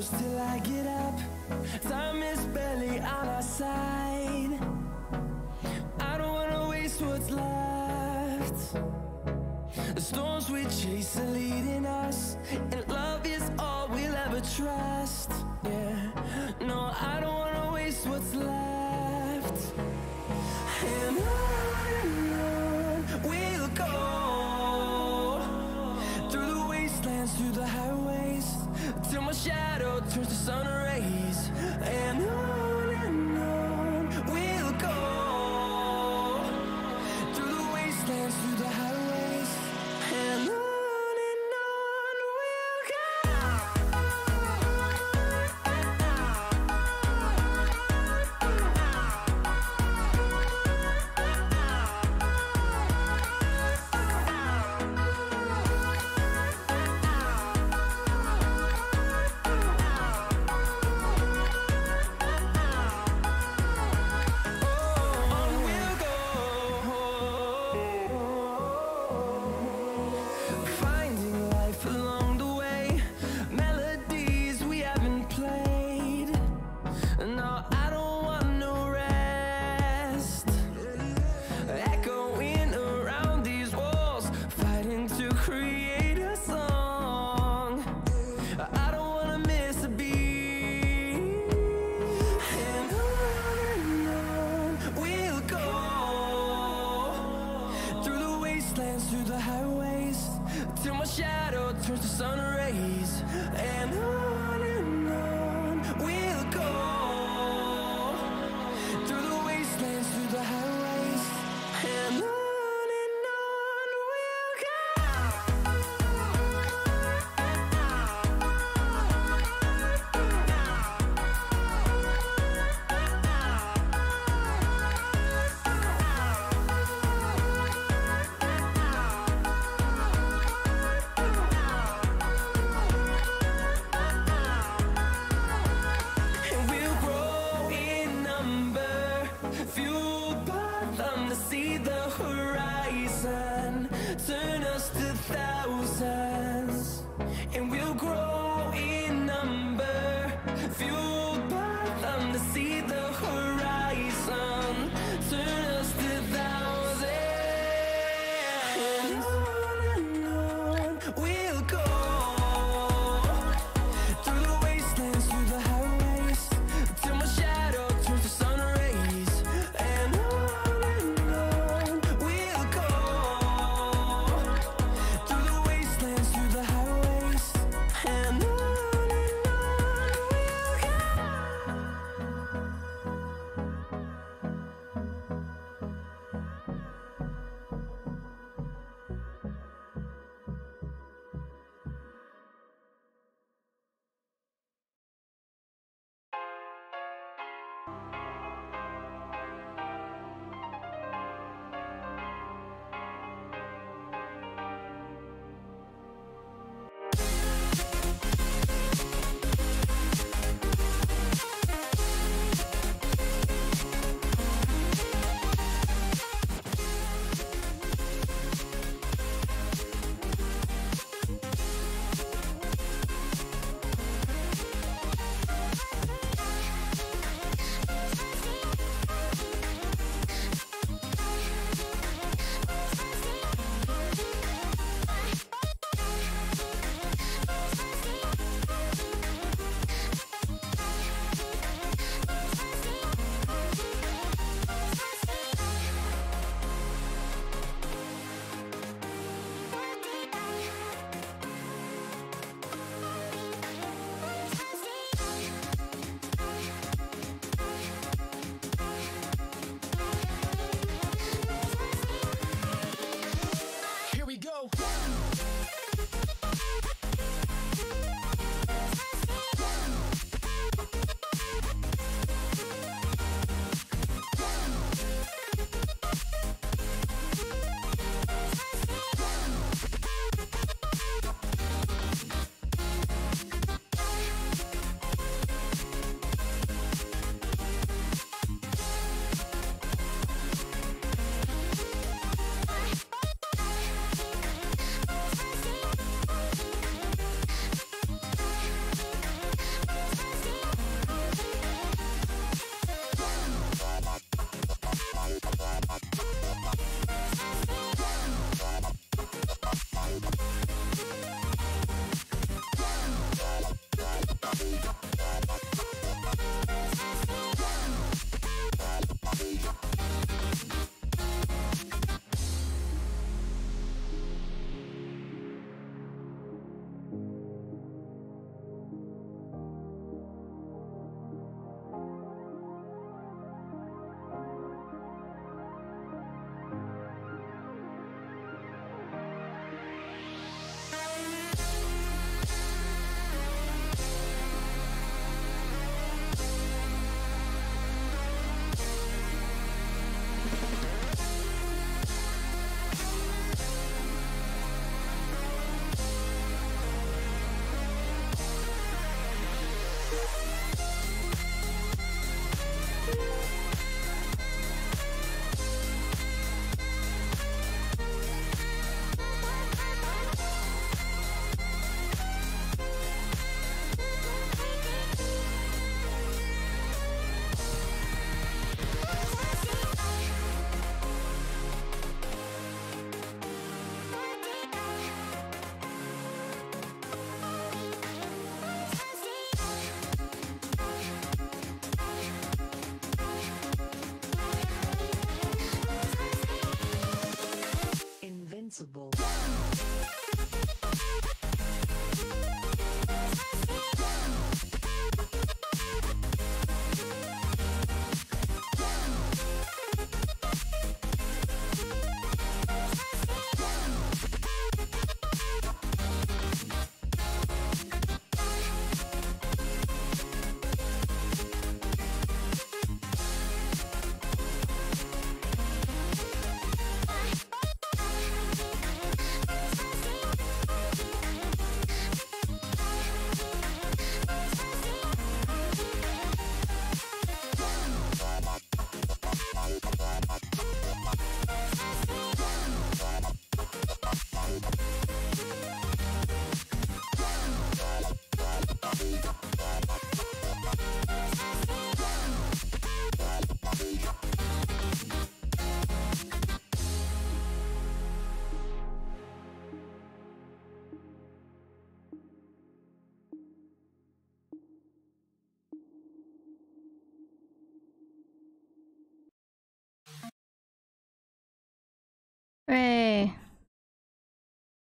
close till I get up. Time is barely on our side. I don't wanna waste what's left. The storms we chase are leading us, and love is all we'll ever trust. Yeah, no, I don't wanna waste what's left. And on we'll go, through the wastelands, through the highways, till my shadow turns to sun rays. And on we'll go, through the wastelands, through the highways, and on we'll go. Through the highways, till my shadow turns to sun rays. And on we'll go, through the wastelands, through the highways, and on we'll go.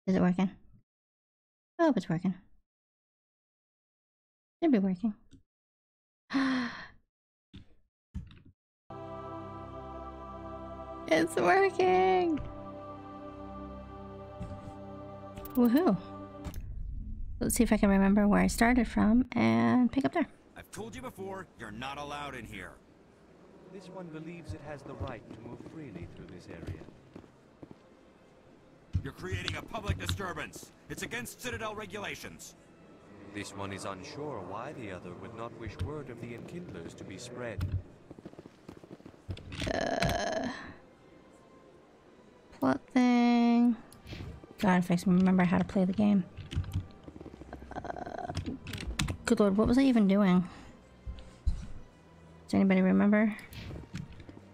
Is it working? I hope it's working. Should be working. It's working! Woohoo! Let's see if I can remember where I started from and pick up there. I've told you before, you're not allowed in here. This one believes it has the right to move freely through this area. You're creating a public disturbance. It's against Citadel regulations. This one is unsure why the other would not wish word of the enkindlers to be spread. Plot thing. God, if I can remember how to play the game. Good lord, what was I even doing? Does anybody remember?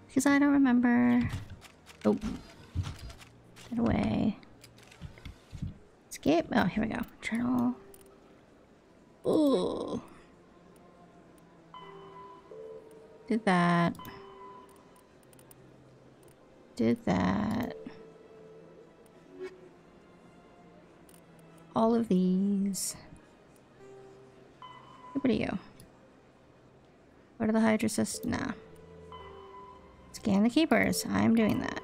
Because I don't remember. Oh. Get away. Escape. Oh, here we go. Journal. Ooh. Did that. Did that. All of these. Where do you go? Go to the hydrosys? Nah. Scan the keepers. I'm doing that.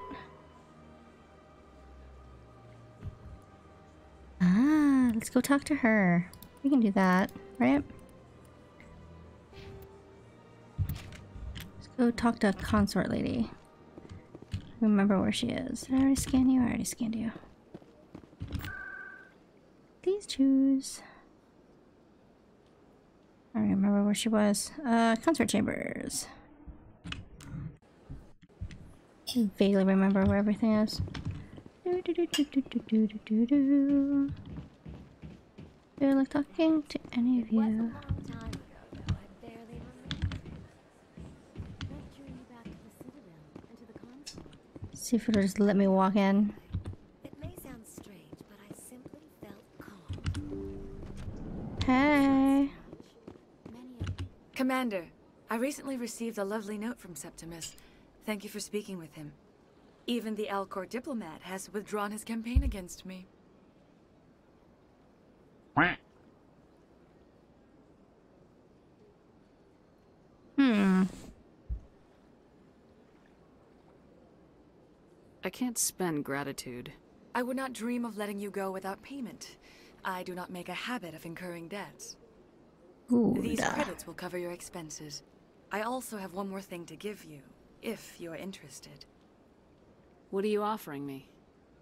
Ah, let's go talk to her. We can do that, right? Let's go talk to a consort lady. Remember where she is. Did I already scan you? I already scanned you. Please choose. I don't remember where she was. Consort chambers. I vaguely remember where everything is. Feel like talking to any of you. See if it'll just let me walk in. It may sound strange, but I simply felt calm. Hey. Commander, I recently received a lovely note from Septimus. Thank you for speaking with him. Even the Alcor diplomat has withdrawn his campaign against me. I can't spend gratitude. I would not dream of letting you go without payment. I do not make a habit of incurring debts. These credits will cover your expenses. I also have one more thing to give you, if you are interested. What are you offering me?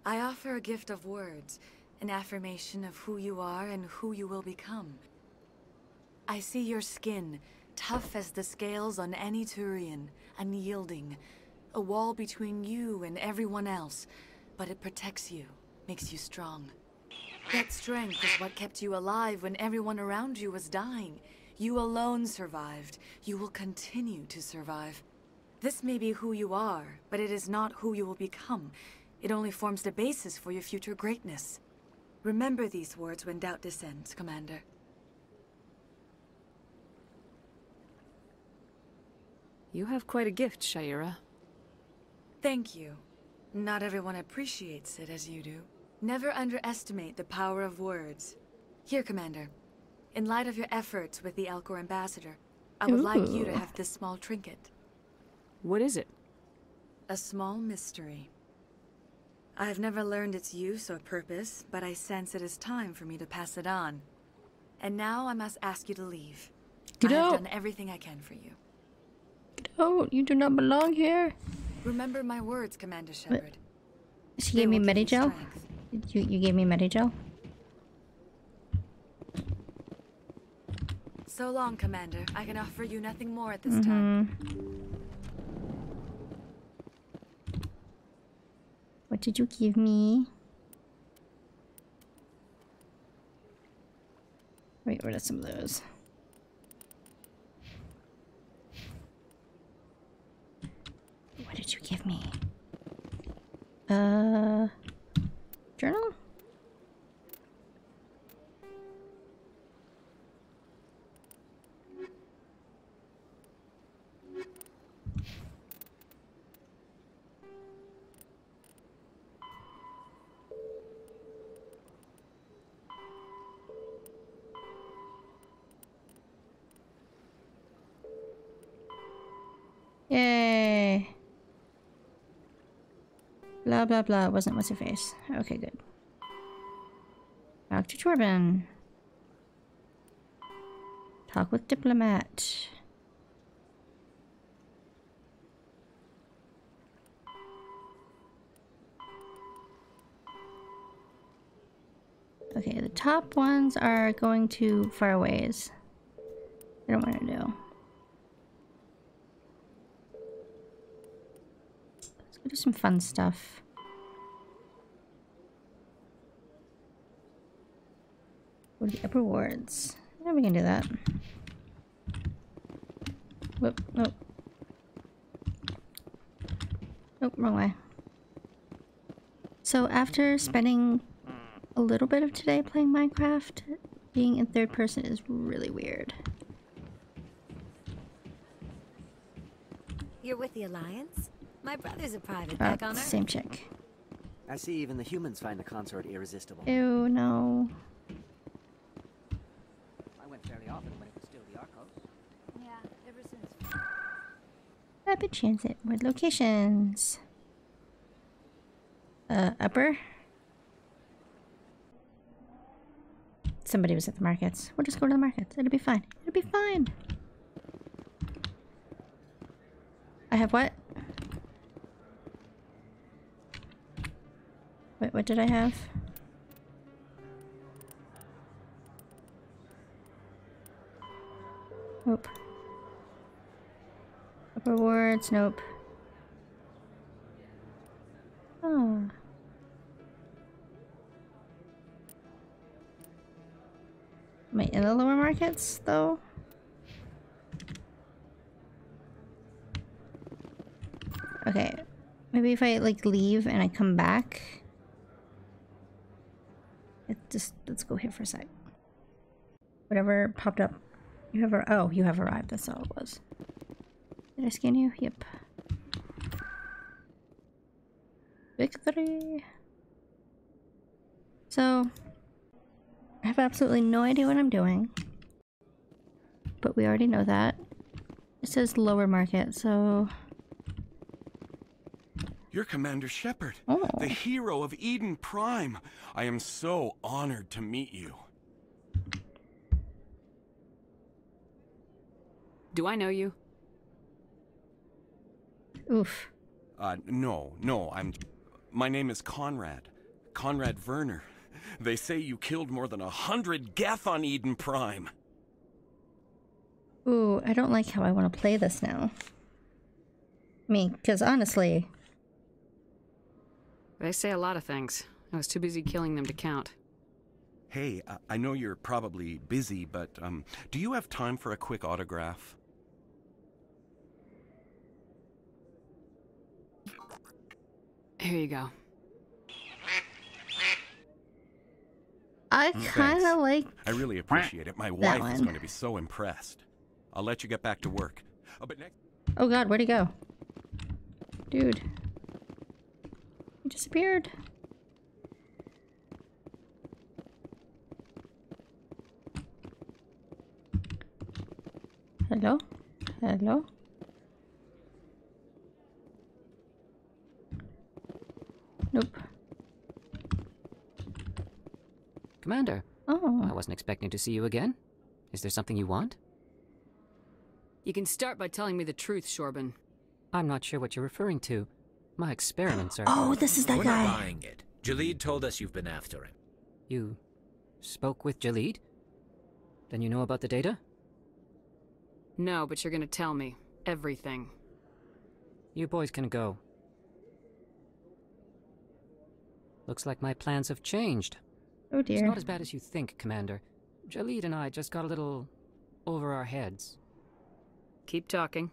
I offer a gift of words, an affirmation of who you are and who you will become. I see your skin, tough as the scales on any Turian, unyielding, a wall between you and everyone else, but it protects you, makes you strong. That strength is what kept you alive when everyone around you was dying. You alone survived. You will continue to survive. This may be who you are, but it is not who you will become. It only forms the basis for your future greatness. Remember these words when doubt descends, Commander. You have quite a gift, Shaira. Thank you. Not everyone appreciates it as you do. Never underestimate the power of words. Here, Commander. In light of your efforts with the Alcor ambassador, I would like you to have this small trinket. What is it? A small mystery. I have never learned its use or purpose, but I sense it is time for me to pass it on. And now I must ask you to leave. Get I have out. done everything I can for you. Don't. You do not belong here. Remember my words, Commander Shepard. She They gave me will give you Medigel? strength. You gave me Medigel? So long, Commander. I can offer you nothing more at this time. What did you give me? Wait, what are some of those? What did you give me? Journal? Blah, blah, blah. Wasn't what's her face. Okay, good. Back to Torben. Talk with diplomat. Okay, the top ones are going to faraways. I don't want to do. Let's go do some fun stuff. Go to the upper wards. Yeah, we can do that. Whoop, nope. Nope, wrong way. So after spending a little bit of today playing Minecraft, being in third person is really weird. You're with the Alliance? My brother's a private back on Earth. Same chick. I see even the humans find the consort irresistible. Ew, no. I went fairly often when it was still the Arcos. Yeah, ever since. Rapid transit. What locations? Upper? Somebody was at the markets. We'll just go to the markets. It'll be fine. It'll be fine. I have what? Wait, what did I have? Nope. Upper wards, nope. Oh. Am I in the lower markets, though? Okay. Maybe if I, like, leave and I come back. Let's go here for a sec. Whatever popped up. You have arrived. That's all it was. Did I scan you? Yep. Victory. So, I have absolutely no idea what I'm doing. But we already know that. It says lower market, so... You're Commander Shepard, Oh. the hero of Eden Prime. I am so honored to meet you. Do I know you? Oof. No, my name is Conrad. Conrad Werner. They say you killed more than 100 Geth on Eden Prime. Ooh, I don't like how I want to play this now. I mean, because honestly... They say a lot of things. I was too busy killing them to count. Hey, I know you're probably busy, but do you have time for a quick autograph? Here you go. I kind of like... I really appreciate it. My wife is going to be so impressed. I'll let you get back to work. Oh, but next... Oh god, where'd he go? Dude. He disappeared. Hello? Hello? Nope. Commander. Oh. I wasn't expecting to see you again. Is there something you want? You can start by telling me the truth, Shorban. I'm not sure what you're referring to. My experiments are... Oh, this is that We're guy. not buying it. Jaleed told us you've been after him. You spoke with Jaleed? Then you know about the data? No, but you're gonna tell me. Everything. You boys can go. Looks like my plans have changed. Oh It's dear. not as bad as you think, Commander. Jaleed and I just got a little over our heads. Keep talking.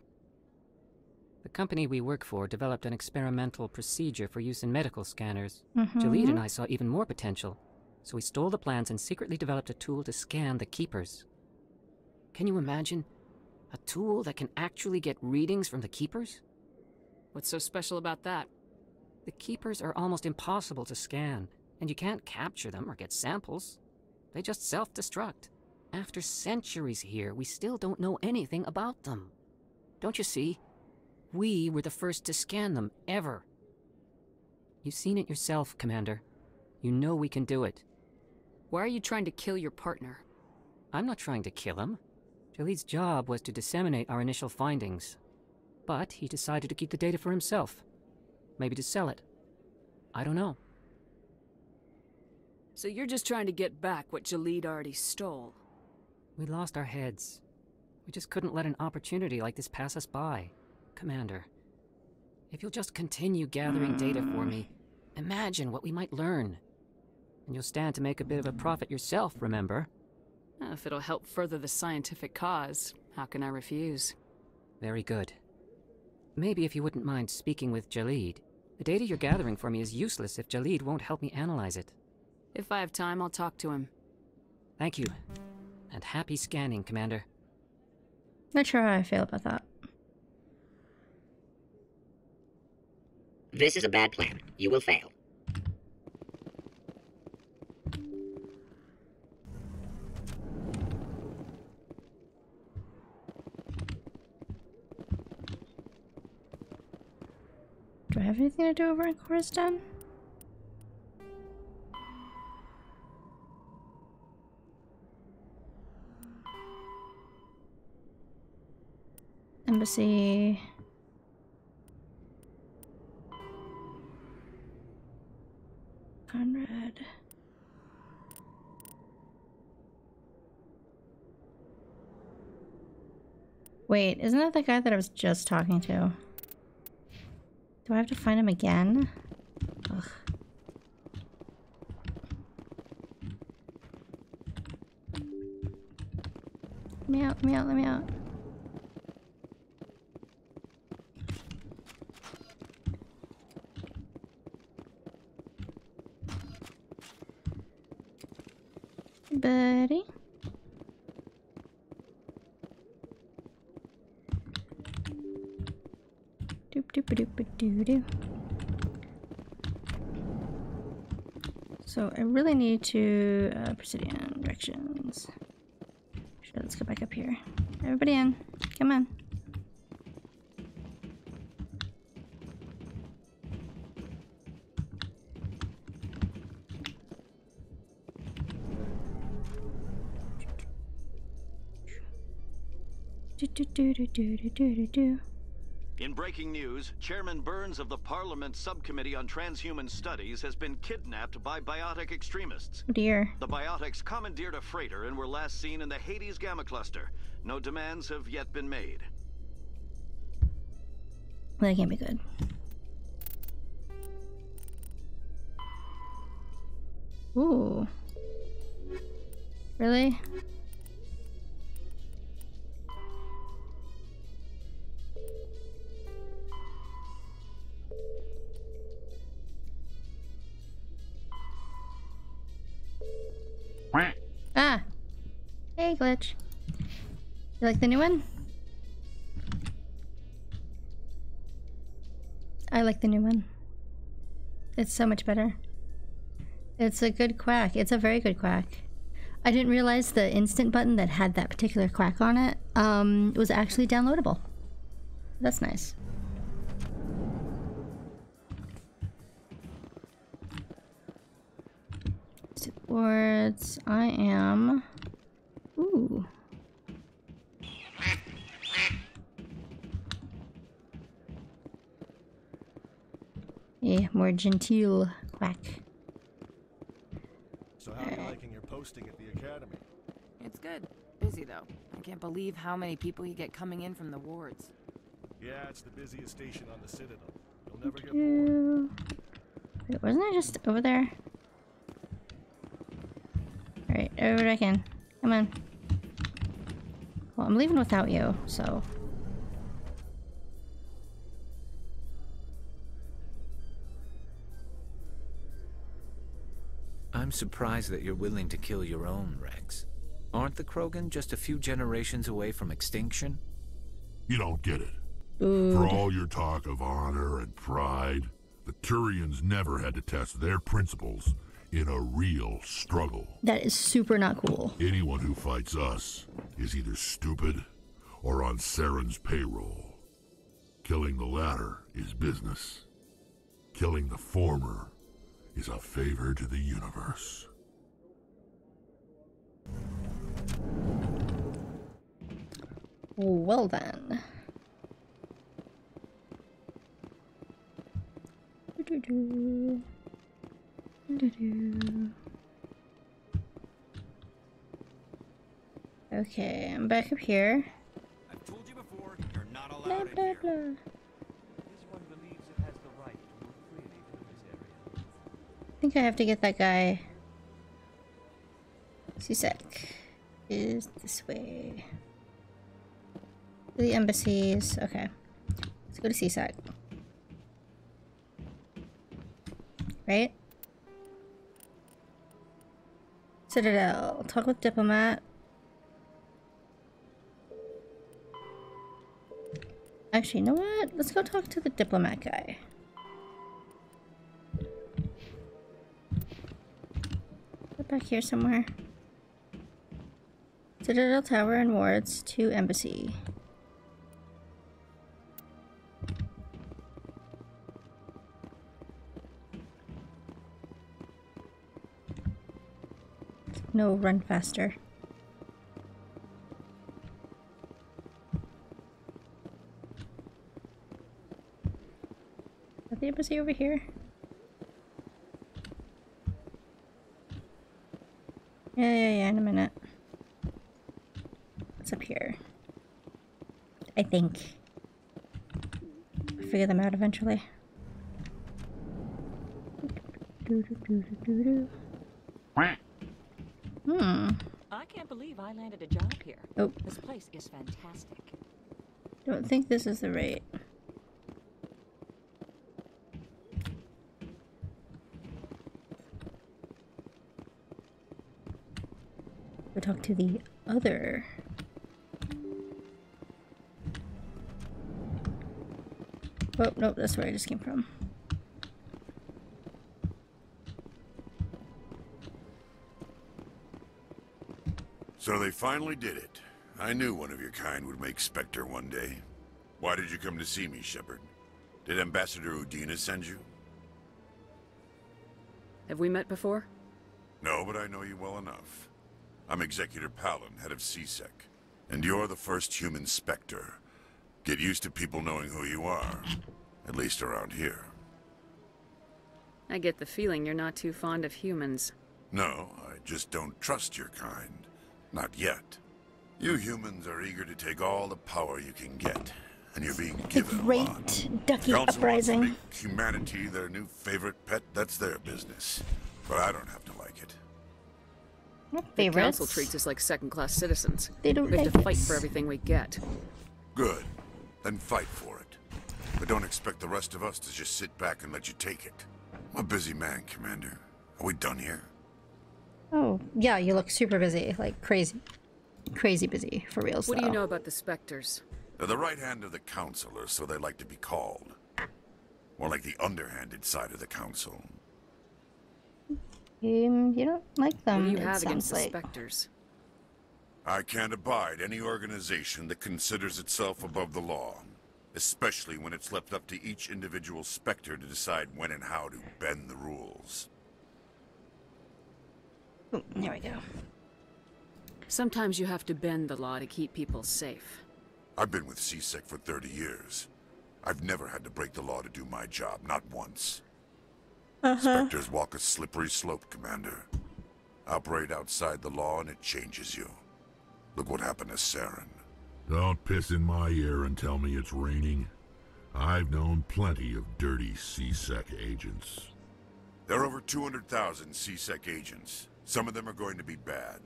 The company we work for developed an experimental procedure for use in medical scanners. Mhm. Jaleed and I saw even more potential, so we stole the plans and secretly developed a tool to scan the Keepers. Can you imagine? A tool that can actually get readings from the Keepers? What's so special about that? The Keepers are almost impossible to scan, and you can't capture them or get samples. They just self-destruct. After centuries here, we still don't know anything about them. Don't you see? We were the first to scan them, ever. You've seen it yourself, Commander. You know we can do it. Why are you trying to kill your partner? I'm not trying to kill him. Jaleed's job was to disseminate our initial findings. But he decided to keep the data for himself. Maybe to sell it. I don't know. So you're just trying to get back what Jaleed already stole? We lost our heads. We just couldn't let an opportunity like this pass us by. Commander, if you'll just continue gathering data for me, imagine what we might learn. And you'll stand to make a bit of a profit yourself, remember? If it'll help further the scientific cause, how can I refuse? Very good. Maybe if you wouldn't mind speaking with Jaleed. The data you're gathering for me is useless if Jaleed won't help me analyze it. If I have time, I'll talk to him. Thank you. And happy scanning, Commander. Not sure how I feel about that. This is a bad plan. You will fail. Do I have anything to do over in Khoristan? Embassy. Conrad. Wait, isn't that the guy that I was just talking to? Do I have to find him again? Ugh. Let me out, let me out, let me out. Buddy. Doop doop doop doo doo. So I really need to Presidian directions. Sure, let's go back up here. Everybody in. Come on. Do do do do do do do do. In breaking news, Chairman Burns of the Parliament Subcommittee on Transhuman Studies has been kidnapped by biotic extremists. Oh dear. The biotics commandeered a freighter and were last seen in the Hades Gamma Cluster. No demands have yet been made. That can't be good. Ooh. Really? Ah! Hey, Glitch. You like the new one? I like the new one. It's so much better. It's a good quack. It's a very good quack. I didn't realize the instant button that had that particular quack on it was actually downloadable. That's nice. Words. I am. Ooh. Yeah, more genteel quack. So how are you liking your posting at the academy? It's good. Busy though. I can't believe how many people you get coming in from the wards. Yeah, it's the busiest station on the Citadel. You'll never get bored. Wait, wasn't I just over there? Alright, over back in. Come on. Well, I'm leaving without you, so... I'm surprised that you're willing to kill your own, Rex. Aren't the Krogan just a few generations away from extinction? You don't get it. Ooh. For all your talk of honor and pride, the Turians never had to test their principles in a real struggle. That is super not cool. Anyone who fights us is either stupid or on Saren's payroll. Killing the latter is business. Killing the former is a favor to the universe. Well then. Okay, I'm back up here. I've told you before, you're not allowed Blah, in blah, here. blah. This one believes it has the right to move freely through this area. I think I have to get that guy. CSEC is this way. The embassies. Okay. Let's go to CSEC. Right? Citadel. Talk with diplomat. Actually, you know what? Let's go talk to the diplomat guy. Get back here somewhere. Citadel Tower and wards to embassy. No, run faster. Is the embassy over here? Yeah, in a minute. What's up here? I think. I'll figure them out eventually. I can't believe I landed a job here. Oh. This place is fantastic. Don't think this is the right. We'll talk to the other. Oh, nope, that's where I just came from. So they finally did it. I knew one of your kind would make Spectre one day. Why did you come to see me, Shepard? Did Ambassador Udina send you? Have we met before? No, but I know you well enough. I'm Executor Palin, head of CSEC. And you're the first human Spectre. Get used to people knowing who you are. At least around here. I get the feeling you're not too fond of humans. No, I just don't trust your kind. Not yet. You humans are eager to take all the power you can get. And you're being given a lot. Ducky Council uprising. wants to make humanity their new favorite pet. That's their business. But I don't have to like it. The council treats us like second-class citizens. They don't We have like to fight us. for everything we get. Good. Then fight for it. But don't expect the rest of us to just sit back and let you take it. I'm a busy man, Commander. Are we done here? Oh, yeah, you look super busy. Like crazy. Crazy busy, for real. What do you know about the Spectres? They're the right hand of the Council, or so they like to be called. More like the underhanded side of the Council. You don't like them, What do you it have against sounds the like. Spectres? I can't abide any organization that considers itself above the law. Especially when it's left up to each individual Spectre to decide when and how to bend the rules. Oh, there we go. Sometimes you have to bend the law to keep people safe. I've been with CSEC for 30 years. I've never had to break the law to do my job, not once. Spectres walk a slippery slope, Commander. Operate outside the law and it changes you. Look what happened to Saren. Don't piss in my ear and tell me it's raining. I've known plenty of dirty CSEC agents. There are over 200,000 CSEC agents. Some of them are going to be bad.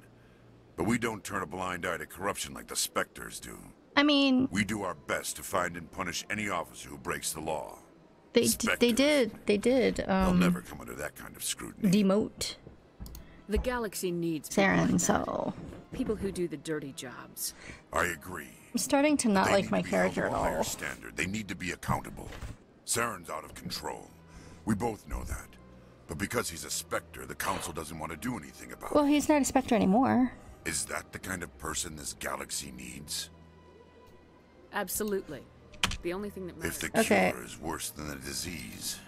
But we don't turn a blind eye to corruption like the Spectres do. I mean... We do our best to find and punish any officer who breaks the law. They did. They'll never come under that kind of scrutiny. Demote The galaxy needs people Saren, like so... that. People who do the dirty jobs. I agree. I'm starting to not They like need my to be character held at to a higher all. standard. They need to be accountable. Saren's out of control. We both know that. But because he's a Spectre, the Council doesn't want to do anything about Well, it. he's not a Spectre anymore. Is that the kind of person this galaxy needs? Absolutely. The only thing that matters. If the cure is worse than the disease,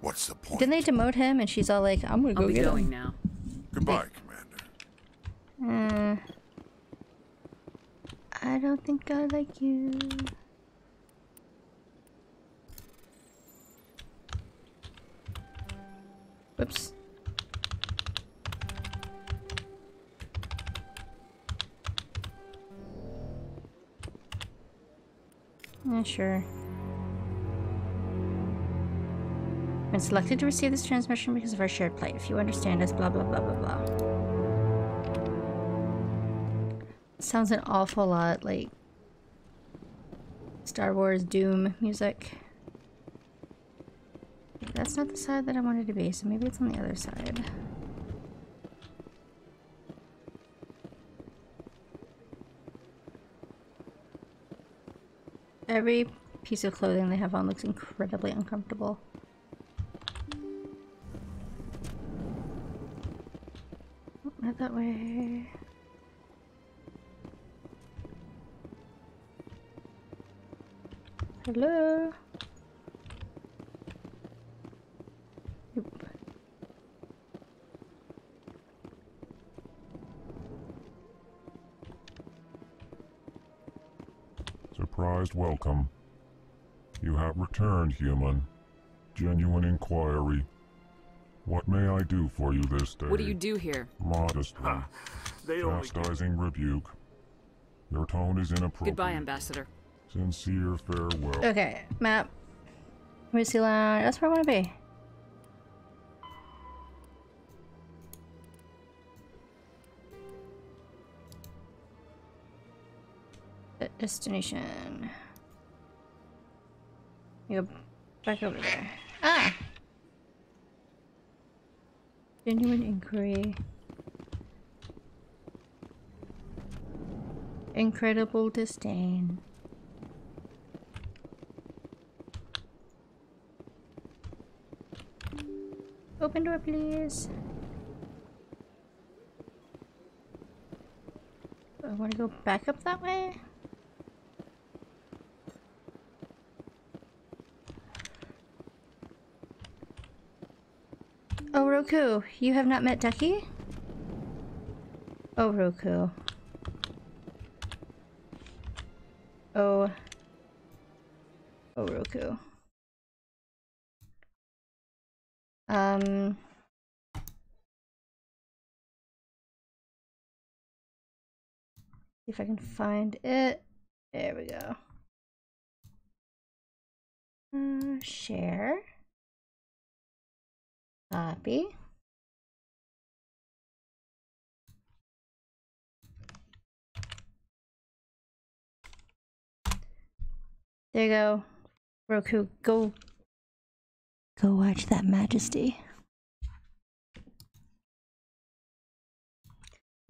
What's the point? Didn't they demote him? And she's all like, "I'm gonna go get him." I'll be going now. Goodbye, Commander. I don't think I like you. Whoops. Yeah, sure. Been selected to receive this transmission because of our shared plight. If you understand us, blah blah blah blah blah. Sounds an awful lot like Star Wars Doom music. That's not the side that I wanted to be, so maybe it's on the other side. Every piece of clothing they have on looks incredibly uncomfortable. Not that way. Hello? Nope. Surprised welcome. You have returned, human. Genuine inquiry. What may I do for you this day? What do you do here? Modestly. Chastising rebuke. Your tone is inappropriate. Goodbye, Ambassador. Sincere farewell. Okay, map. Mercy Lounge. That's where I want to be. Destination. You go back over there. Ah! Genuine inquiry. Incredible disdain. Open door, please. I want to go back up that way. Oh, Roku, you have not met Ducky? Oh, Roku. Oh. Oh, Roku. See if I can find it. There we go. Share. Copy. There you go. Roku, go watch that majesty.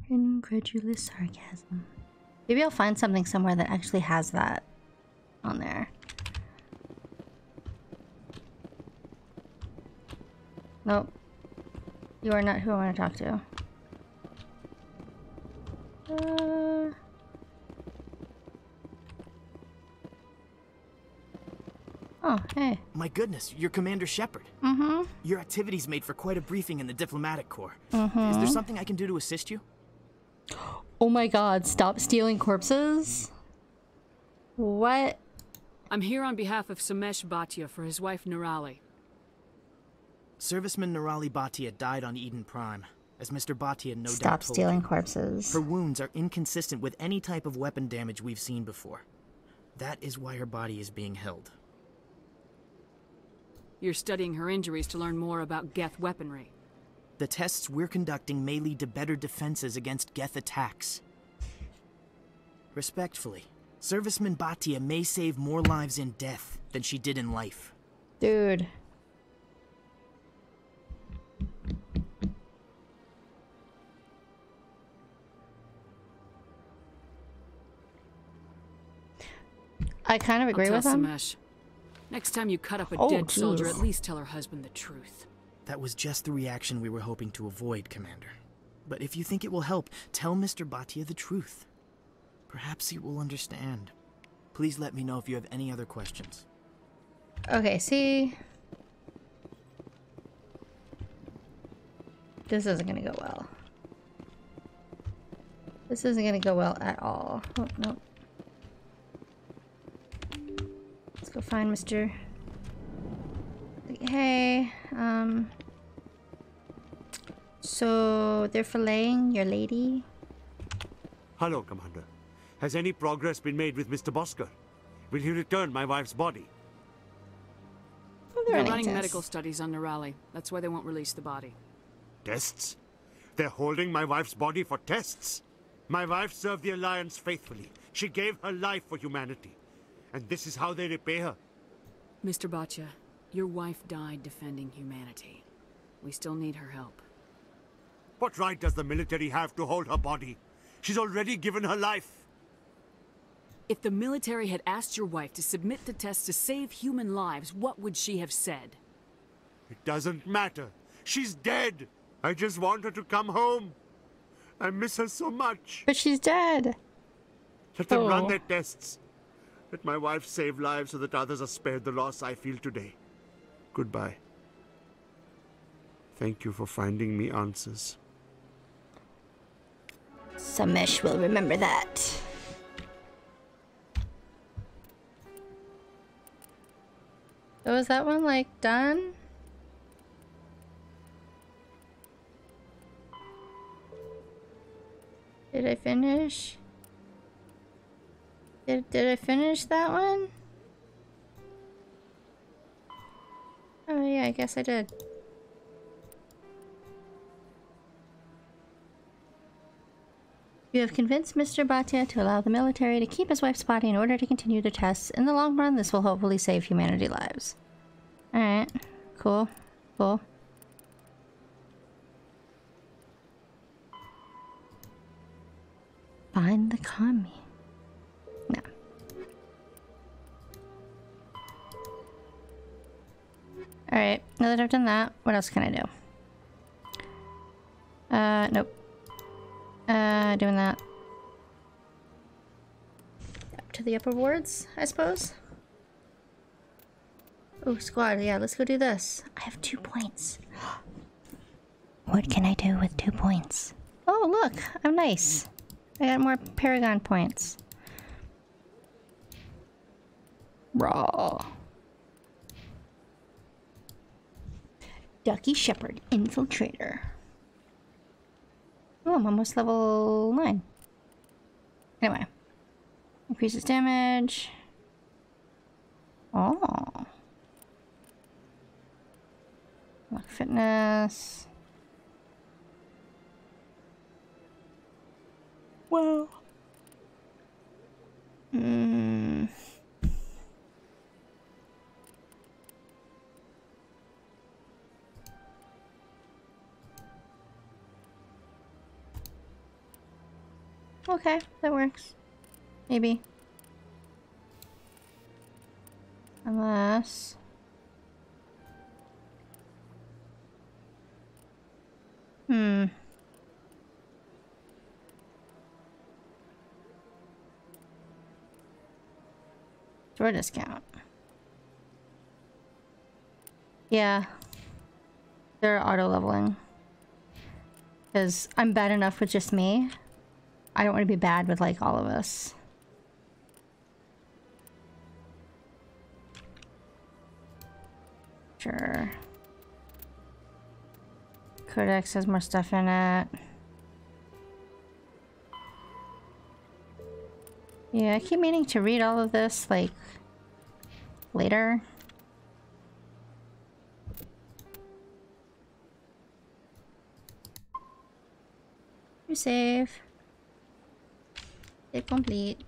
Incredulous sarcasm. Maybe I'll find something somewhere that actually has that on there. Nope. You are not who I want to talk to. Oh, hey. My goodness, you're Commander Shepard. Mm-hmm. Your activities made for quite a briefing in the diplomatic corps. Mm-hmm. Is there something I can do to assist you? Oh my god, stop stealing corpses? What? I'm here on behalf of Somesh Bhatia for his wife Nirali. Serviceman Nirali Bhatia died on Eden Prime, as Mr. Bhatia no doubt Stop told stealing you. corpses. Her wounds are inconsistent with any type of weapon damage we've seen before. That is why her body is being held. You're studying her injuries to learn more about Geth weaponry. The tests we're conducting may lead to better defenses against Geth attacks. Respectfully, Serviceman Bhatia may save more lives in death than she did in life. Dude. I kind of agree with him. Somesh. Next time you cut up a dead soldier, at least tell her husband the truth. That was just the reaction we were hoping to avoid, Commander. But if you think it will help, tell Mr. Bhatia the truth. Perhaps he will understand. Please let me know if you have any other questions. Okay, see. This isn't gonna go well. This isn't gonna go well at all. Oh, no. Let's go find Mr. Hey, so they're filleting your lady? Hello, Commander. Has any progress been made with Mr. Bosker? Will he return my wife's body? They're running medical studies on Nerali. That's why they won't release the body. Tests? They're holding my wife's body for tests? My wife served the Alliance faithfully. She gave her life for humanity. And this is how they repay her. Mr. Botcha, your wife died defending humanity. We still need her help. What right does the military have to hold her body? She's already given her life. If the military had asked your wife to submit to tests to save human lives, what would she have said? It doesn't matter. She's dead. I just want her to come home. I miss her so much. But she's dead. Let them run their tests. Let my wife save lives so that others are spared the loss I feel today. Goodbye. Thank you for finding me answers. Samesh will remember that. So is that one like done? Did I finish? Did I finish that one? Oh yeah, I guess I did. You have convinced Mr. Bhatia to allow the military to keep his wife's body in order to continue the tests. In the long run, this will hopefully save humanity lives. Alright. Cool. Cool. Find the commie. No. Alright, now that I've done that, what else can I do? Nope. Doing that. Up to the upper wards, I suppose. Oh, squad, yeah, let's go do this. I have 2 points. What can I do with 2 points? Oh, look, I'm nice. I got more Paragon points. Raw. Ducky Shepherd Infiltrator. Oh, I'm almost level 9. Anyway. Increases damage. Oh. Lock fitness. Whoa. Okay, that works. Maybe. Unless... Store discount. Yeah. They're auto-leveling. Because I'm bad enough with just me. I don't want to be bad with, like, all of us. Sure. Codex has more stuff in it. Yeah, I keep meaning to read all of this, like, later. You save. Save complete.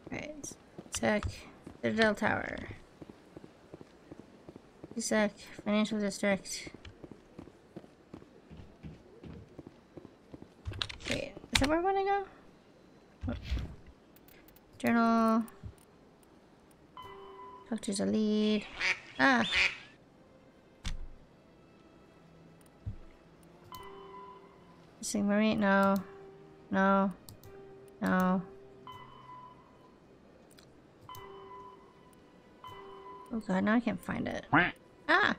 Right. Sec. Citadel Tower. Sec. Financial District. Wait, is that where I want to go? Oh. Journal. Talk to the lead. Ah! Missing Marine? No. No. No. Oh god, now I can't find it. Ah!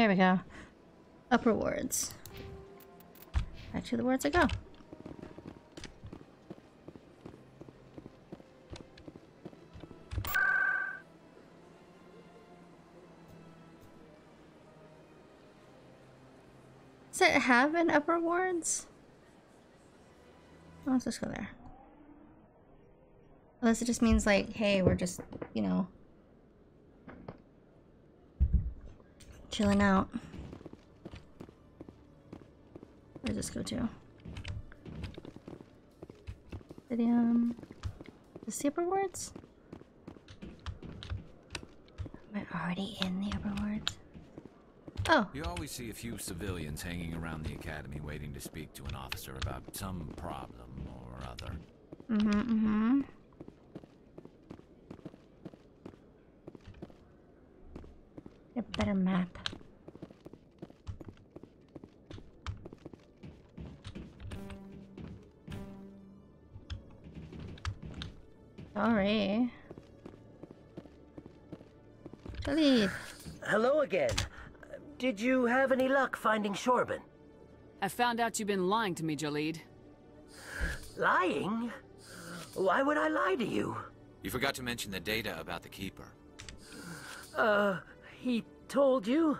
There we go. Upper wards. Back to the wards I go. Does it have an upper wards? Oh, let's just go there. Unless it just means like, hey, we're just, you know, chilling out. Where does this go to? The upper wards? Am I already in the upper wards? Oh. You always see a few civilians hanging around the academy waiting to speak to an officer about some problem or other. A better map. Sorry. Khalid. Hello again. Did you have any luck finding Shorban? I found out you've been lying to me, Jalid. Lying? Why would I lie to you? You forgot to mention the data about the Keeper. He told you?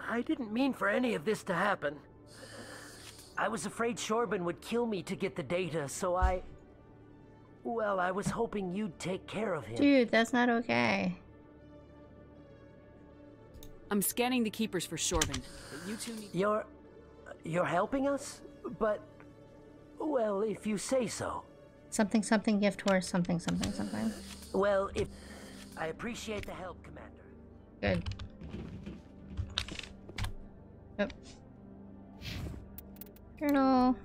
I didn't mean for any of this to happen. I was afraid Shorban would kill me to get the data, so well, I was hoping you'd take care of him. Dude, that's not okay. I'm scanning the Keepers for Shorban. You two need... You're helping us? But, well, if you say so. Something, something, gift horse, something, something, something. Well, I appreciate the help, Commander. Good. Yep. Journal.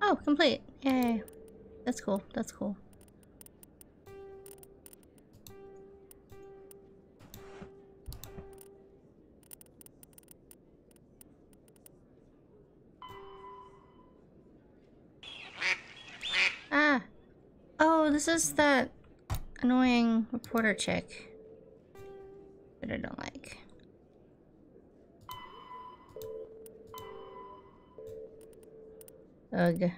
Oh, complete. Yay. That's cool. That's cool. Ah. Oh, this is that annoying reporter chick that I don't like. Ugh.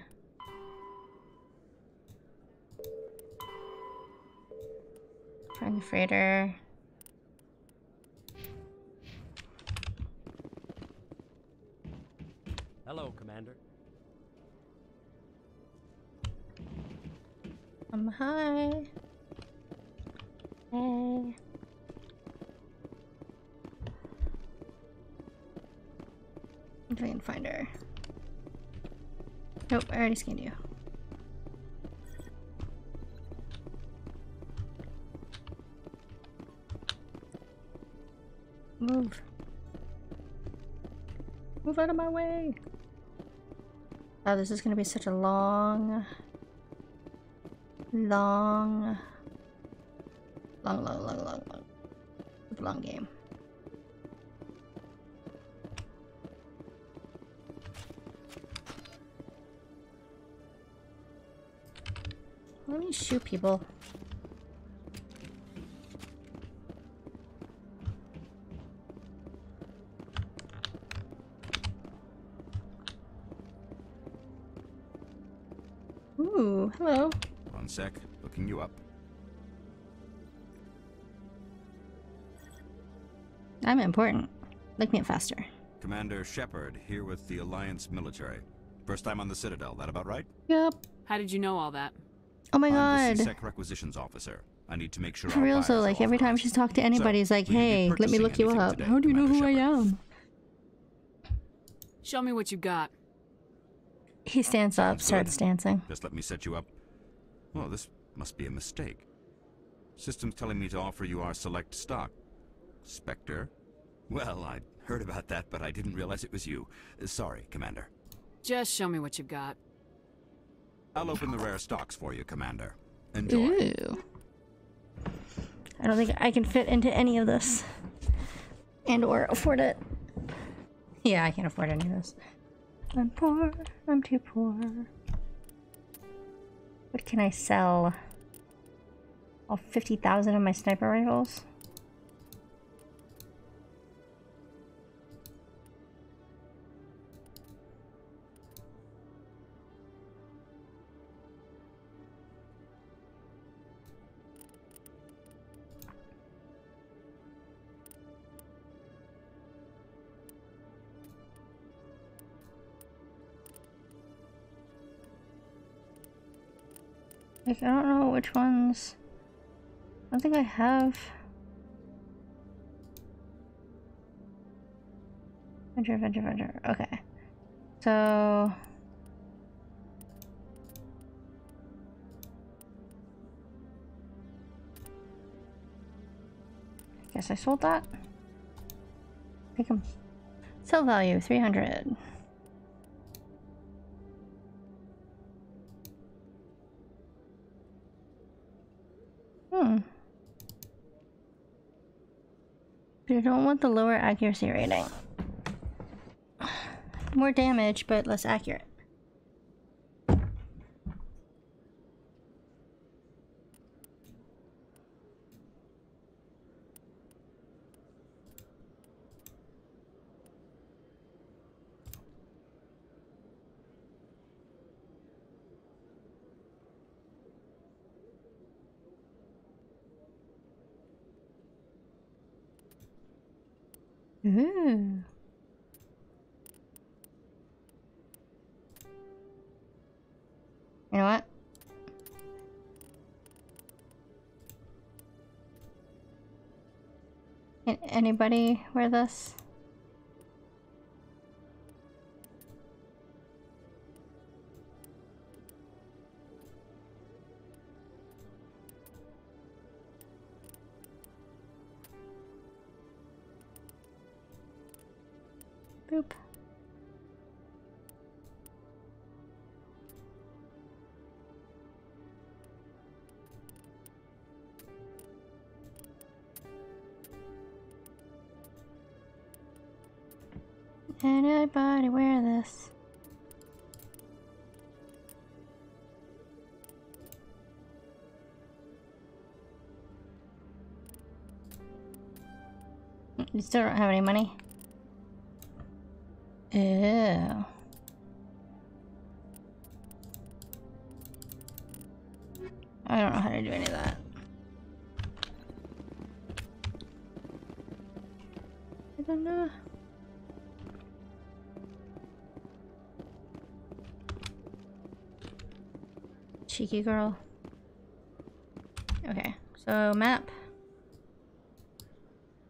Trying freighter. Hello, Commander. Hi. Hey. If I can find her. Nope, I already scanned you. Move. Move out of my way. Oh, this is gonna be such a long game. Let me shoot people. Ooh, hello. One sec, looking you up. I'm important. Make me faster. Commander Shepard, here with the Alliance military. First time on the Citadel, that about right? Yep. How did you know all that? Oh my I'm the god. CSEC requisitions officer. I need to make sure For our real, buyers so are like every time she's talked to anybody, it's like, will you be hey, let me purchasing look you anything up. today, How do you know Commander who I Shepard? am? Show me what you got. He stands up, Sounds starts good. dancing. Just let me set you up. Well, this must be a mistake. System's telling me to offer you our select stock. Spectre? Well, I'd heard about that, but I didn't realize it was you. Sorry, Commander. Just show me what you've got. I'll open the rare stocks for you, Commander. Enjoy. Ooh. I don't think I can fit into any of this. And or afford it. Yeah, I can't afford any of this. I'm poor. I'm too poor. What can I sell? All 50,000 of my sniper rifles? Like, I don't know which ones. I don't think I have. Venture. Okay. So. Guess I sold that. Take them. Sell value 300. But I don't want the lower accuracy rating. More damage, but less accurate. Ooh. You know what? Can anybody wear this? Boop. Anybody wear this? You still don't have any money? Ew. I don't know how to do any of that. I don't know. Cheeky girl. Okay, so map.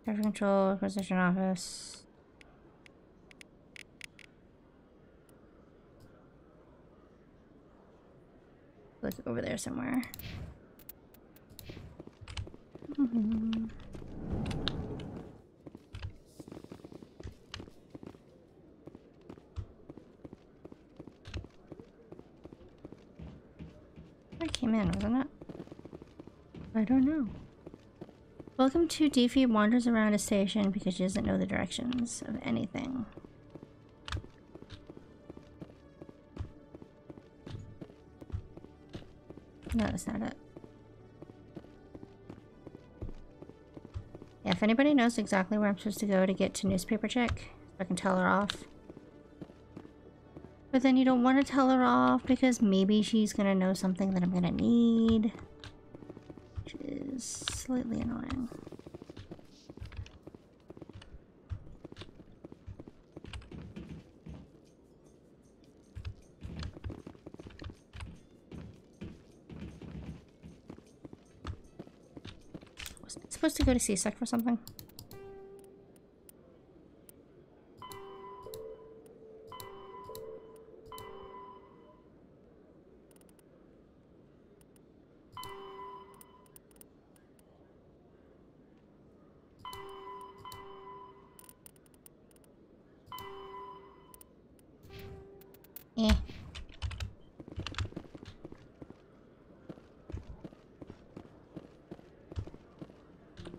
Traffic control, acquisition office. Look over there somewhere. I came in, wasn't it? I don't know. Welcome to Deefy wanders around a station because she doesn't know the directions of anything. No, that's not it. Yeah, if anybody knows exactly where I'm supposed to go to get to newspaper check, I can tell her off. But then you don't want to tell her off because maybe she's gonna know something that I'm gonna need. Which is slightly annoying. Wasn't I supposed to go to CSEC for something? Eh.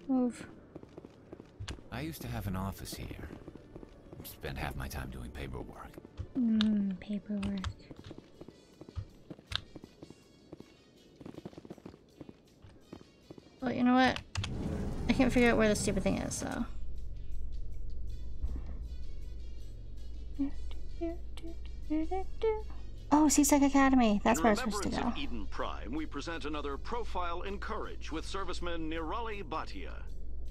Move. I used to have an office here. spend half my time doing paperwork. Paperwork. Well, you know what? I can't figure out where the stupid thing is, so. Oh, CSEC Academy. That's where I'm supposed to go. In remembrance of Eden Prime, we present another Profile in Courage with serviceman Nirali Bhatia.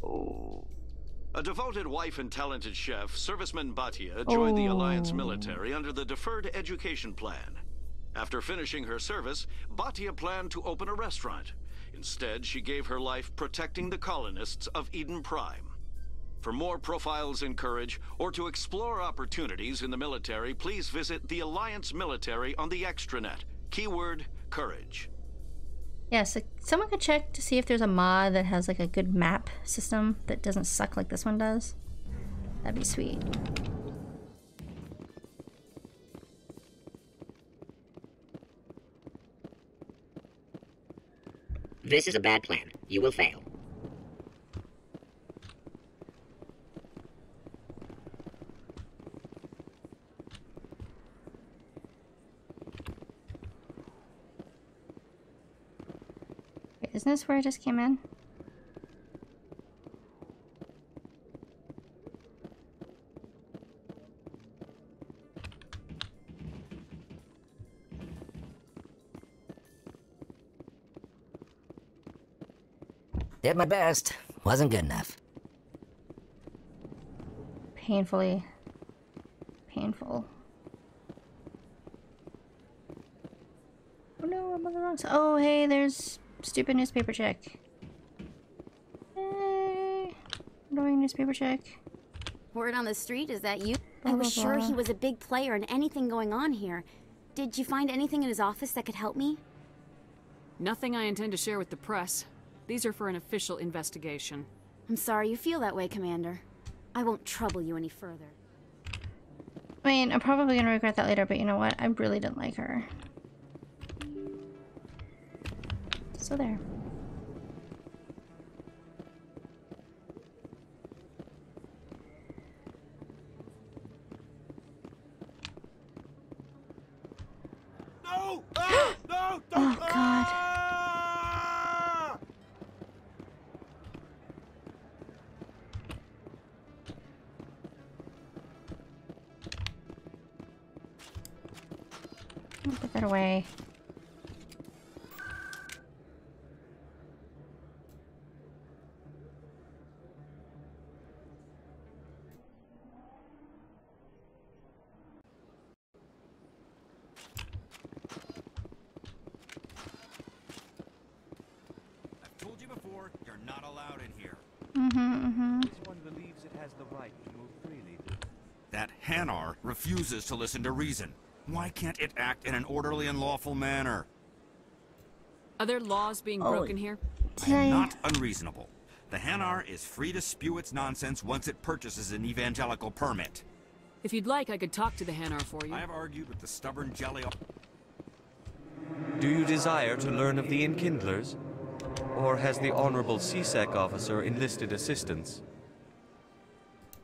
Oh. A devoted wife and talented chef, serviceman Bhatia joined the Alliance military under the Deferred Education Plan. After finishing her service, Bhatia planned to open a restaurant. Instead, she gave her life protecting the colonists of Eden Prime. For more Profiles in Courage, or to explore opportunities in the military, please visit the Alliance Military on the extranet. Keyword, Courage. Yeah, so someone could check to see if there's a mod that has like a good map system that doesn't suck like this one does. That'd be sweet. This is a bad plan. You will fail. Wait, isn't this where I just came in? Did my best. Wasn't good enough. Painfully painful. Oh no, I'm on the wrong side. Oh, hey, there's stupid newspaper check. Hey, annoying newspaper check. Word on the street, is that you? I was sure he was a big player in anything going on here. Did you find anything in his office that could help me? Nothing I intend to share with the press. These are for an official investigation. I'm sorry you feel that way, Commander. I won't trouble you any further. I mean, I'm probably gonna regret that later, but you know what? I really didn't like her. So there. No! Ah! No! Don't! Oh, God. Put that away. I've told you before, you're not allowed in here. This one believes it has the right to move freely. That Hanar refuses to listen to reason. Why can't it act in an orderly and lawful manner? Are there laws being broken here? I am not unreasonable. The Hanar is free to spew its nonsense once it purchases an evangelical permit. If you'd like, I could talk to the Hanar for you. I have argued with the stubborn jelly. Do you desire to learn of the Enkindlers? Or has the Honorable CSEC officer enlisted assistance?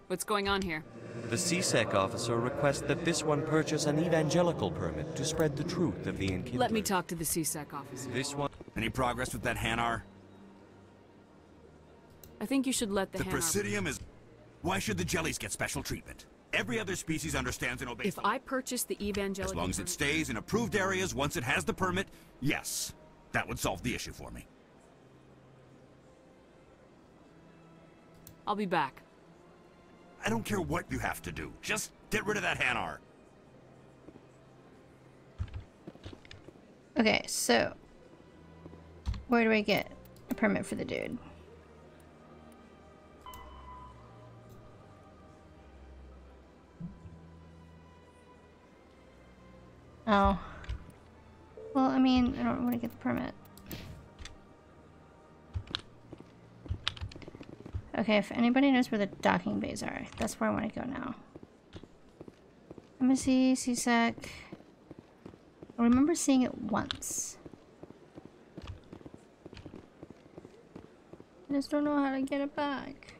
What's going on here? The CSEC officer requests that this one purchase an evangelical permit to spread the truth of the Enkindlers. Let me talk to the CSEC officer. This one... Any progress with that Hanar? I think you should let the Hanar... Presidium is... Why should the jellies get special treatment? Every other species understands and obeys... If I purchase the evangelical... As long as it stays in approved areas once it has the permit, yes. That would solve the issue for me. I'll be back. I don't care what you have to do. Just get rid of that Hanar. Okay, so where do I get a permit for the dude? Oh. Well, I mean, I don't want to get the permit. Okay, if anybody knows where the docking bays are, that's where I want to go now. Embassy, CSEC. I remember seeing it once. I just don't know how to get it back.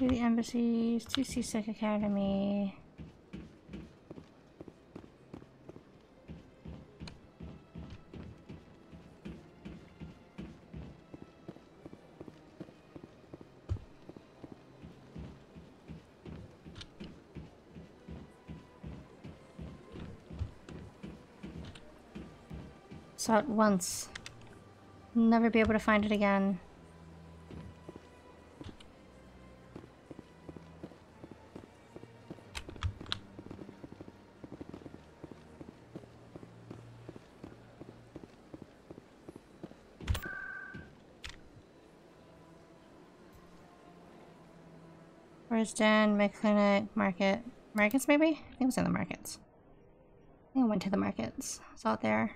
To the embassies, to CSEC Academy. Saw it once. Never be able to find it again. Where's Den, McClinic, Market? Markets maybe? I think it was in the markets. I think I went to the markets. Saw it there.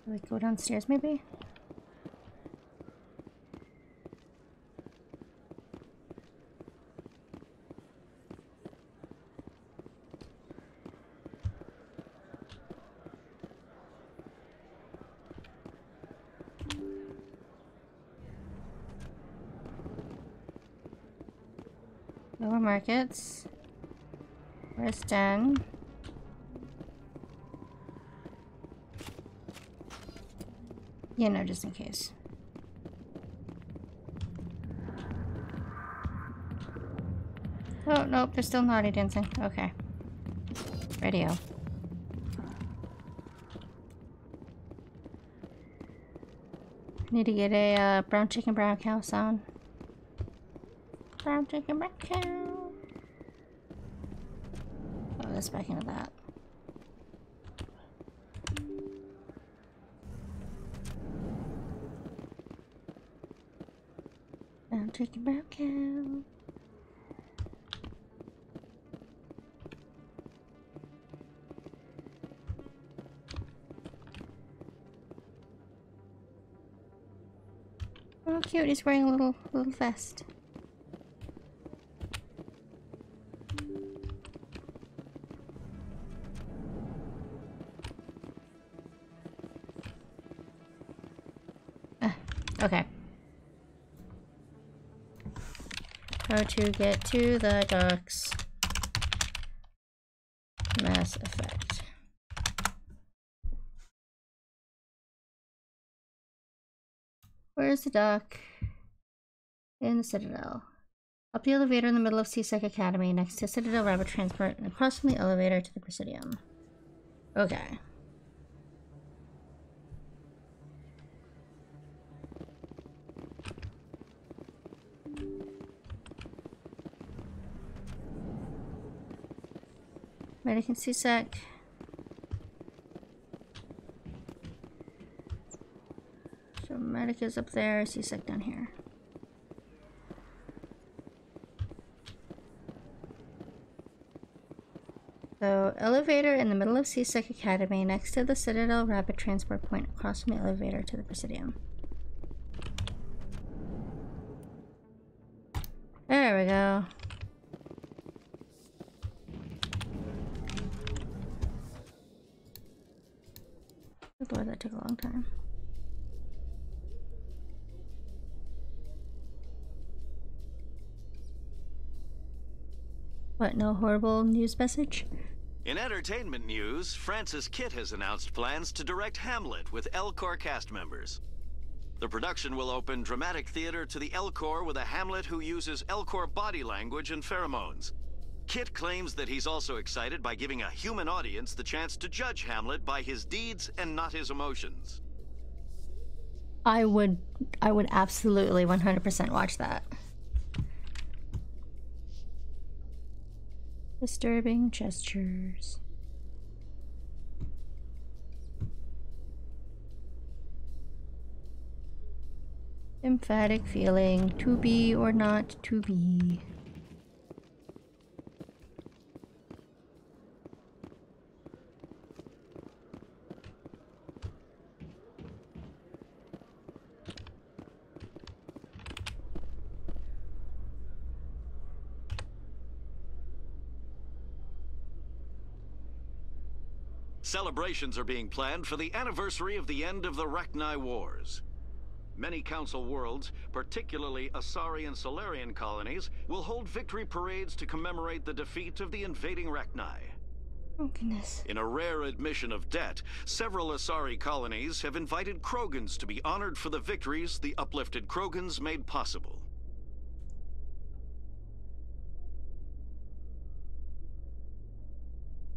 Like go downstairs maybe? Lower markets. Where's Den? Yeah, no, just in case. Oh, nope, they're still naughty dancing. Okay. Radio. Need to get a brown chicken, brown cow sound. Brown chicken, brown cow. Oh, let's back into that. Brown chicken, brown cow. Oh, cute! He's wearing a little vest. Okay. How to get to the docks. Mass Effect. Where's the dock? In the Citadel. Up the elevator in the middle of CSEC Academy, next to Citadel Rapid Transport, and across from the elevator to the Presidium. Okay. Medic and CSEC. So Medic is up there, CSEC down here. So elevator in the middle of CSEC Academy, next to the Citadel Rapid Transport Point, across from the elevator to the Presidium. There we go. Good lord, that took a long time. What, no horrible news message? In entertainment news, Francis Kitt has announced plans to direct Hamlet with Elcor cast members. The production will open dramatic theater to the Elcor with a Hamlet who uses Elcor body language and pheromones. Kitt claims that he's also excited by giving a human audience the chance to judge Hamlet by his deeds and not his emotions. I would absolutely 100% watch that. Disturbing gestures. Emphatic feeling, to be or not to be. Celebrations are being planned for the anniversary of the end of the Rachni Wars. Many Council worlds, particularly Asari and Solarian colonies, will hold victory parades to commemorate the defeat of the invading Rachni. Oh, goodness. In a rare admission of debt, several Asari colonies have invited Krogans to be honored for the victories the uplifted Krogans made possible.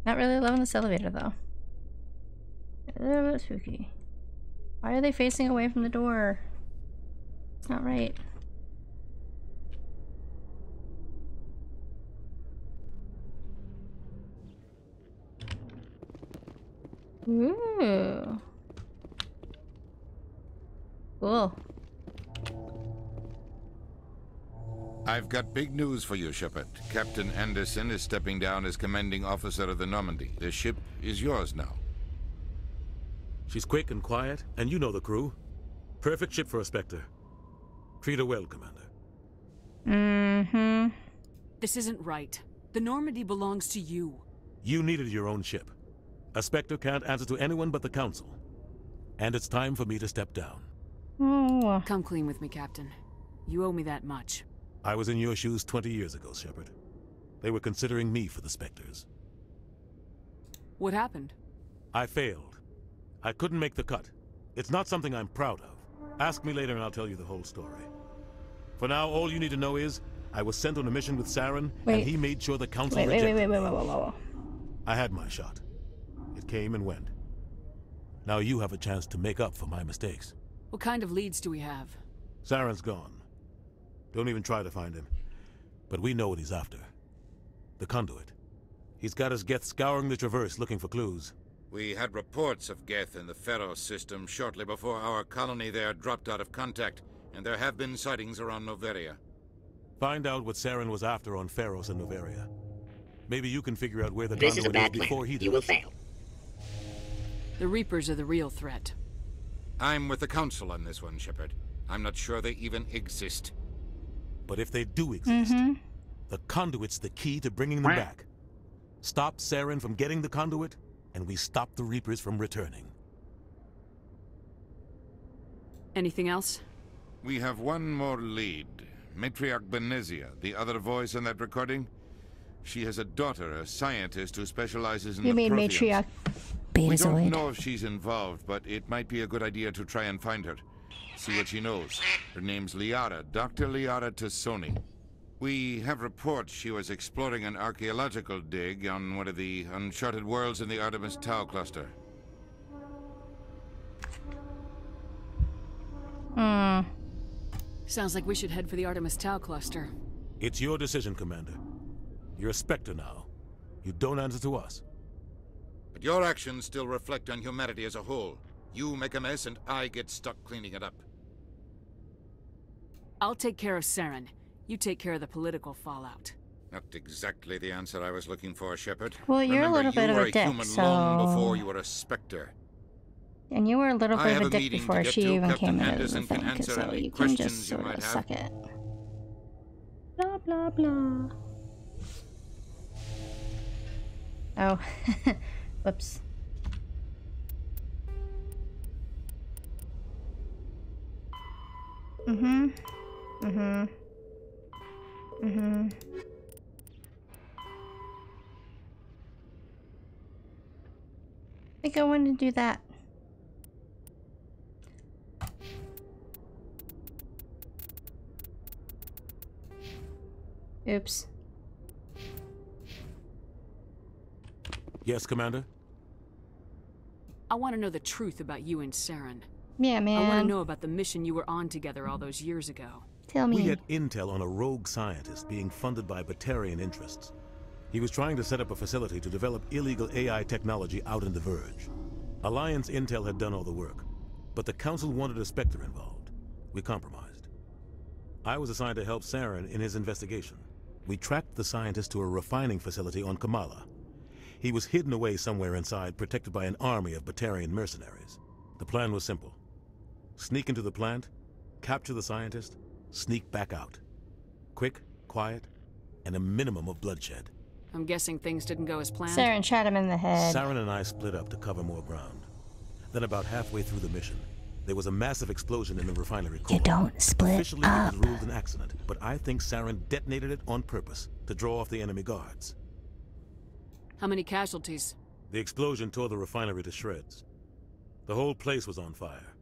Not really loving this elevator, though. A little bit spooky. Why are they facing away from the door? It's not right. Ooh. Cool. I've got big news for you, Shepard. Captain Anderson is stepping down as commanding officer of the Normandy. The ship is yours now. She's quick and quiet, and you know the crew. Perfect ship for a Spectre. Treat her well, Commander. Mm-hmm. This isn't right. The Normandy belongs to you. You needed your own ship. A Spectre can't answer to anyone but the Council. And it's time for me to step down. Oh. Come clean with me, Captain. You owe me that much. I was in your shoes 20 years ago, Shepard. They were considering me for the Spectres. What happened? I failed. I couldn't make the cut. It's not something I'm proud of. Ask me later and I'll tell you the whole story. For now, all you need to know is, I was sent on a mission with Saren, and he made sure the Council rejected me. Wait. I had my shot. It came and went. Now you have a chance to make up for my mistakes. What kind of leads do we have? Saren's gone. Don't even try to find him. But we know what he's after. The conduit. He's got his Geth scouring the Traverse looking for clues. We had reports of Geth in the Pharos system shortly before our colony there dropped out of contact, and there have been sightings around Noveria. Find out what Saren was after on Pharos and Noveria. Maybe you can figure out where the conduit is before he does. You will fail. The Reapers are the real threat. I'm with the Council on this one, Shepard. I'm not sure they even exist. But if they do exist, the conduit's the key to bringing them back. Stop Saren from getting the conduit, and we stop the Reapers from returning. Anything else? We have one more lead. Matriarch Benezia, the other voice in that recording. She has a daughter, a scientist who specializes in You the mean Protheans. Matriarch We don't Betazoid? know if she's involved, but it might be a good idea to try and find her. See what she knows. Her name's Liara, Dr. Liara Tassoni. We have reports she was exploring an archaeological dig on one of the uncharted worlds in the Artemis Tau cluster. Sounds like we should head for the Artemis Tau cluster. It's your decision, Commander. You're a Spectre now. You don't answer to us. But your actions still reflect on humanity as a whole. You make a mess and I get stuck cleaning it up. I'll take care of Saren. You take care of the political fallout. Not exactly the answer I was looking for, Shepard. Well, you're a little bit of a dick, you were a human long so- before you were a Spectre. And you were a little I bit have of a a dick meeting to before get she to. even Captain came into the Anderson can thing, answer so any you can just questions you sort might of have. suck it. Blah, blah, blah. Oh. Whoops. I think I wanted to do that. Oops. Yes, Commander? I want to know the truth about you and Saren. Yeah, man. I want to know about the mission you were on together all those years ago. Tell me. We had intel on a rogue scientist being funded by Batarian interests. He was trying to set up a facility to develop illegal AI technology out in the Verge. Alliance intel had done all the work, but the Council wanted a Spectre involved. We compromised. I was assigned to help Saren in his investigation. We tracked the scientist to a refining facility on Kamala. He was hidden away somewhere inside, protected by an army of Batarian mercenaries. The plan was simple. Sneak into the plant, capture the scientist, sneak back out. Quick, quiet, and a minimum of bloodshed. I'm guessing things didn't go as planned. Saren shot him in the head. Saren and I split up to cover more ground. Then about halfway through the mission, There was a massive explosion in the refinery core. You don't split Officially, up. it was ruled an accident, but I think Saren detonated it on purpose to draw off the enemy guards. How many casualties? The explosion tore the refinery to shreds. The whole place was on fire.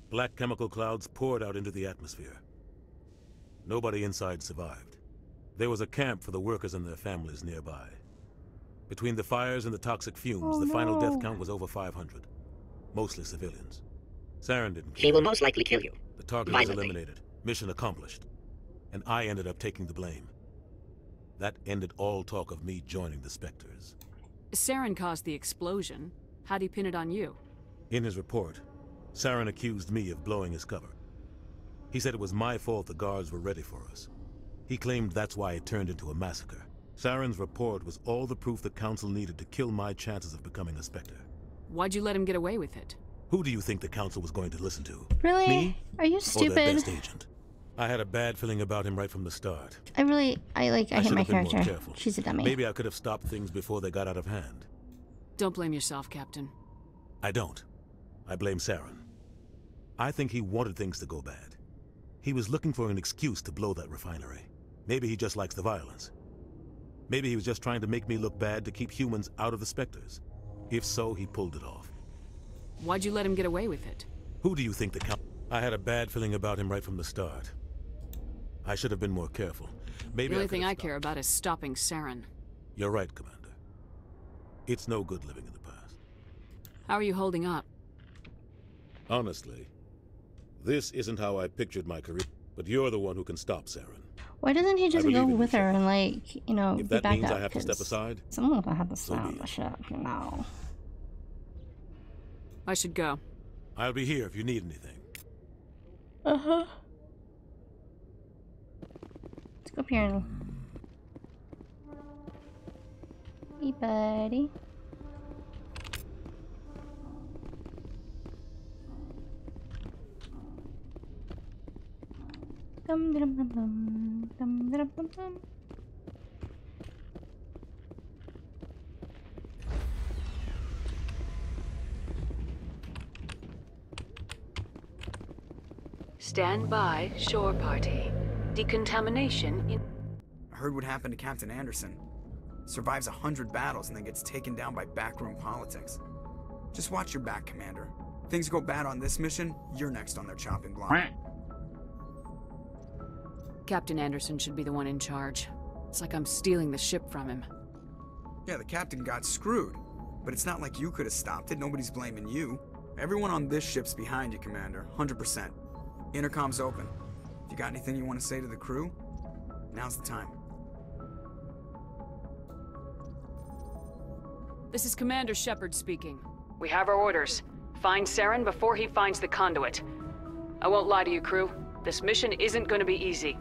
Black chemical clouds poured out into the atmosphere. Nobody inside survived. There was a camp for the workers and their families nearby. Between the fires and the toxic fumes, the final death count was over 500. Mostly civilians. Saren didn't care. She will most likely kill you. The target was eliminated. Mission accomplished. And I ended up taking the blame. That ended all talk of me joining the Spectres. Saren caused the explosion. How'd he pin it on you? In his report, Saren accused me of blowing his cover. He said it was my fault the guards were ready for us. He claimed that's why it turned into a massacre. Saren's report was all the proof the Council needed to kill my chances of becoming a Spectre. Why'd you let him get away with it? Who do you think the Council was going to listen to? Really? Me? Are you Or stupid? their best agent? I had a bad feeling about him right from the start. I hate my should have been more character. careful. She's a dummy. Maybe I could have stopped things before they got out of hand. Don't blame yourself, Captain. I don't. I blame Saren. I think he wanted things to go bad. He was looking for an excuse to blow that refinery. Maybe he just likes the violence. Maybe he was just trying to make me look bad to keep humans out of the Spectres. If so, he pulled it off. Why'd you let him get away with it? Who do you think the Count? I had a bad feeling about him right from the start. I should have been more careful. Maybe The only could thing have I care about is stopping Saren. You're right, Commander. It's no good living in the past. How are you holding up? Honestly, this isn't how I pictured my career, but you're the one who can stop Saren. Why doesn't he just I go believe in with her and, like, you know, If be that back means up? I have to step 'cause aside, someone will have to so stop be the it. ship, you know. I should go. I'll be here if you need anything. Uh-huh. Let's go up here. Hey, buddy. Dum dum dum dum dum dum dum dum. Stand by, shore party. Decontamination in... I heard what happened to Captain Anderson. Survives 100 battles and then gets taken down by backroom politics. Just watch your back, Commander. Things go bad on this mission, you're next on their chopping block. Captain Anderson should be the one in charge. It's like I'm stealing the ship from him. Yeah, the captain got screwed. But it's not like you could have stopped it. Nobody's blaming you. Everyone on this ship's behind you, Commander. 100%. Intercom's open. If you got anything you want to say to the crew, now's the time. This is Commander Shepard speaking. We have our orders. Find Saren before he finds the conduit. I won't lie to you, crew. This mission isn't going to be easy.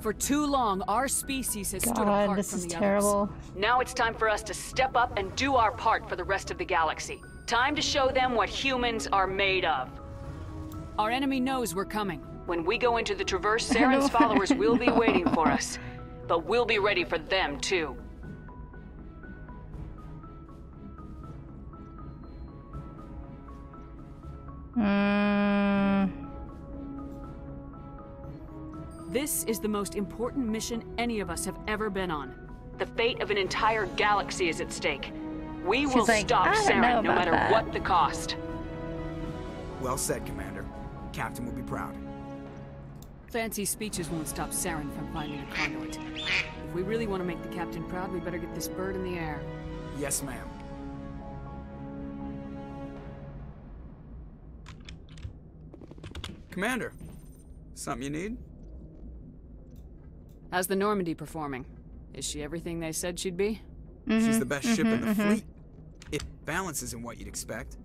For too long, our species has stood God, apart this from is the terrible. others. Now it's time for us to step up and do our part for the rest of the galaxy. Time to show them what humans are made of. Our enemy knows we're coming. When we go into the Traverse, Saren's followers will be waiting for us. But we'll be ready for them, too. This is the most important mission any of us have ever been on. The fate of an entire galaxy is at stake. We will She's like, stop "I don't know Saren no about matter that." what the cost. Well said, Commander. Captain will be proud. Fancy speeches won't stop Saren from finding a conduit. If we really want to make the captain proud, we better get this bird in the air. Yes, ma'am. Commander, something you need? How's the Normandy performing? Is she everything they said she'd be? She's the best ship in the fleet. It balances in what you'd expect.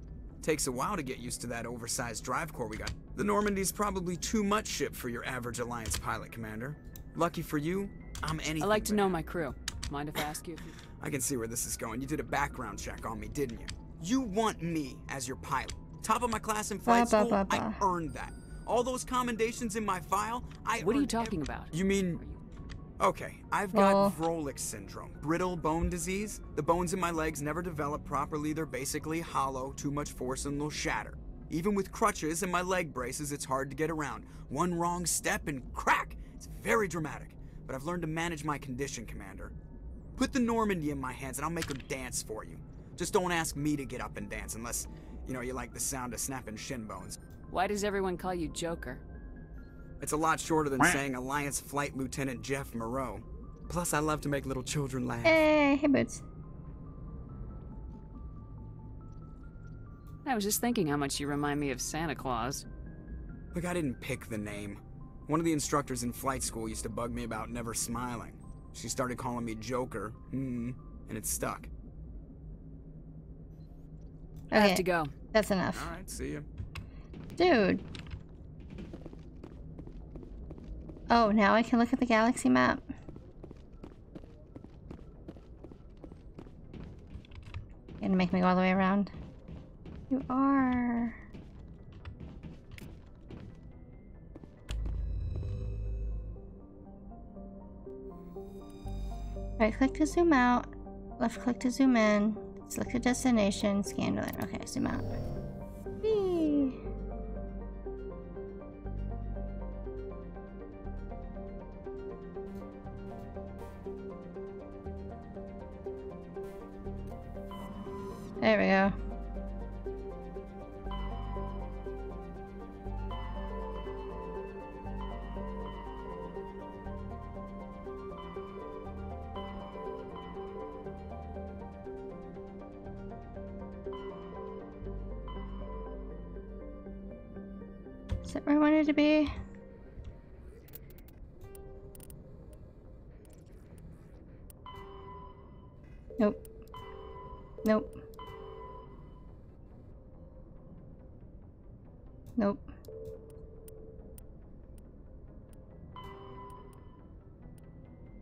Takes a while to get used to that oversized drive core we got. The Normandy's probably too much ship for your average Alliance pilot, Commander. Lucky for you, I'm anything I like to but know my crew. Mind if I ask you if you... I can see where this is going. You did a background check on me, didn't you? You want me as your pilot. Top of my class in flight school, I earned that. All those commendations in my file, What are you talking about? You mean Okay, I've got Vrolik syndrome, brittle bone disease. The bones in my legs never develop properly. They're basically hollow, too much force and they'll shatter. Even with crutches and my leg braces, it's hard to get around. One wrong step and crack! It's very dramatic, but I've learned to manage my condition, Commander. Put the Normandy in my hands and I'll make her dance for you. Just don't ask me to get up and dance unless, you know, you like the sound of snapping shin bones. Why does everyone call you Joker? It's a lot shorter than saying Alliance Flight Lieutenant Jeff Moreau. Plus, I love to make little children laugh. Hey, Boots. I was just thinking how much you remind me of Santa Claus. Look, I didn't pick the name. One of the instructors in flight school used to bug me about never smiling. She started calling me Joker, and it stuck. I have to go. That's enough. All right, see ya. Dude. Oh, now I can look at the galaxy map. You're gonna make me go all the way around? You are. Right click to zoom out. Left click to zoom in. Select a destination. Scan to land. Okay, zoom out. Whee! There we go. Is that where I wanted to be? Nope. Nope. Nope.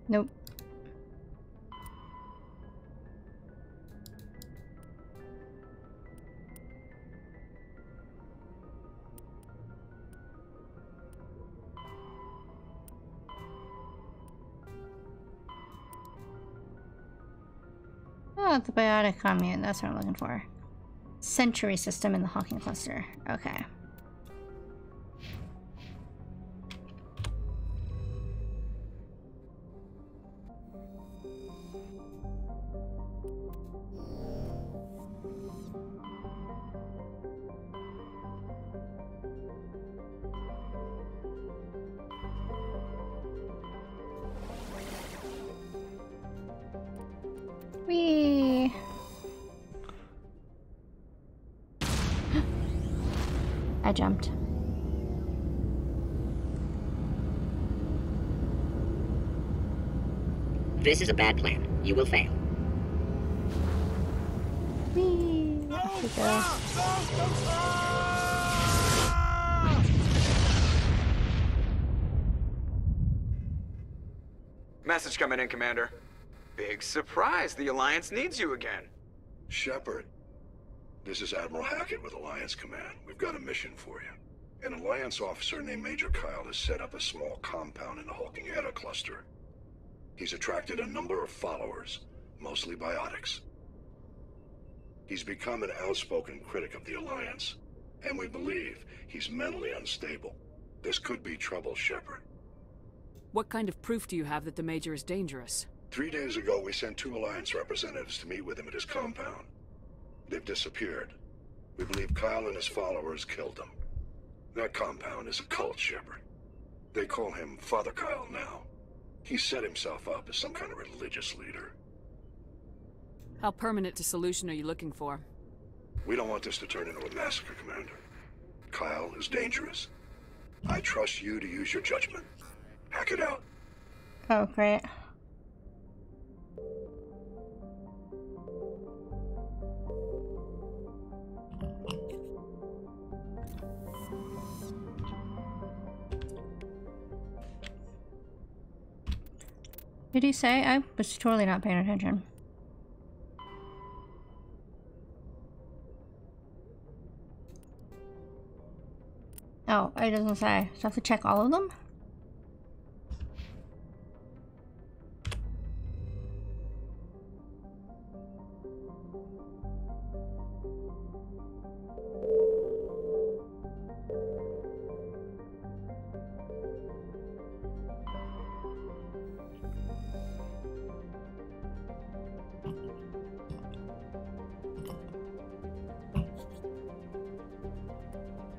Nope. Oh, the biotic commune. That's what I'm looking for. Century system in the Hawking cluster. Okay. Whee! I jumped. This is a bad plan. You will fail. Whee! Off we go. Message coming in, Commander. Big surprise. The Alliance needs you again. Shepard, this is Admiral Hackett with Alliance Command. We've got a mission for you. An Alliance officer named Major Kyle has set up a small compound in the Hawking Eta cluster. He's attracted a number of followers, mostly biotics. He's become an outspoken critic of the Alliance, and we believe he's mentally unstable. This could be trouble, Shepard. What kind of proof do you have that the Major is dangerous? 3 days ago, we sent 2 Alliance representatives to meet with him at his compound. They've disappeared. We believe Kyle and his followers killed him. That compound is a cult, Shepard. They call him Father Kyle now. He set himself up as some kind of religious leader. How permanent a solution are you looking for? We don't want this to turn into a massacre, Commander. Kyle is dangerous. I trust you to use your judgment. Hack it out. Oh, great. Did he say? I was totally not paying attention. Oh, it doesn't say. So I have to check all of them?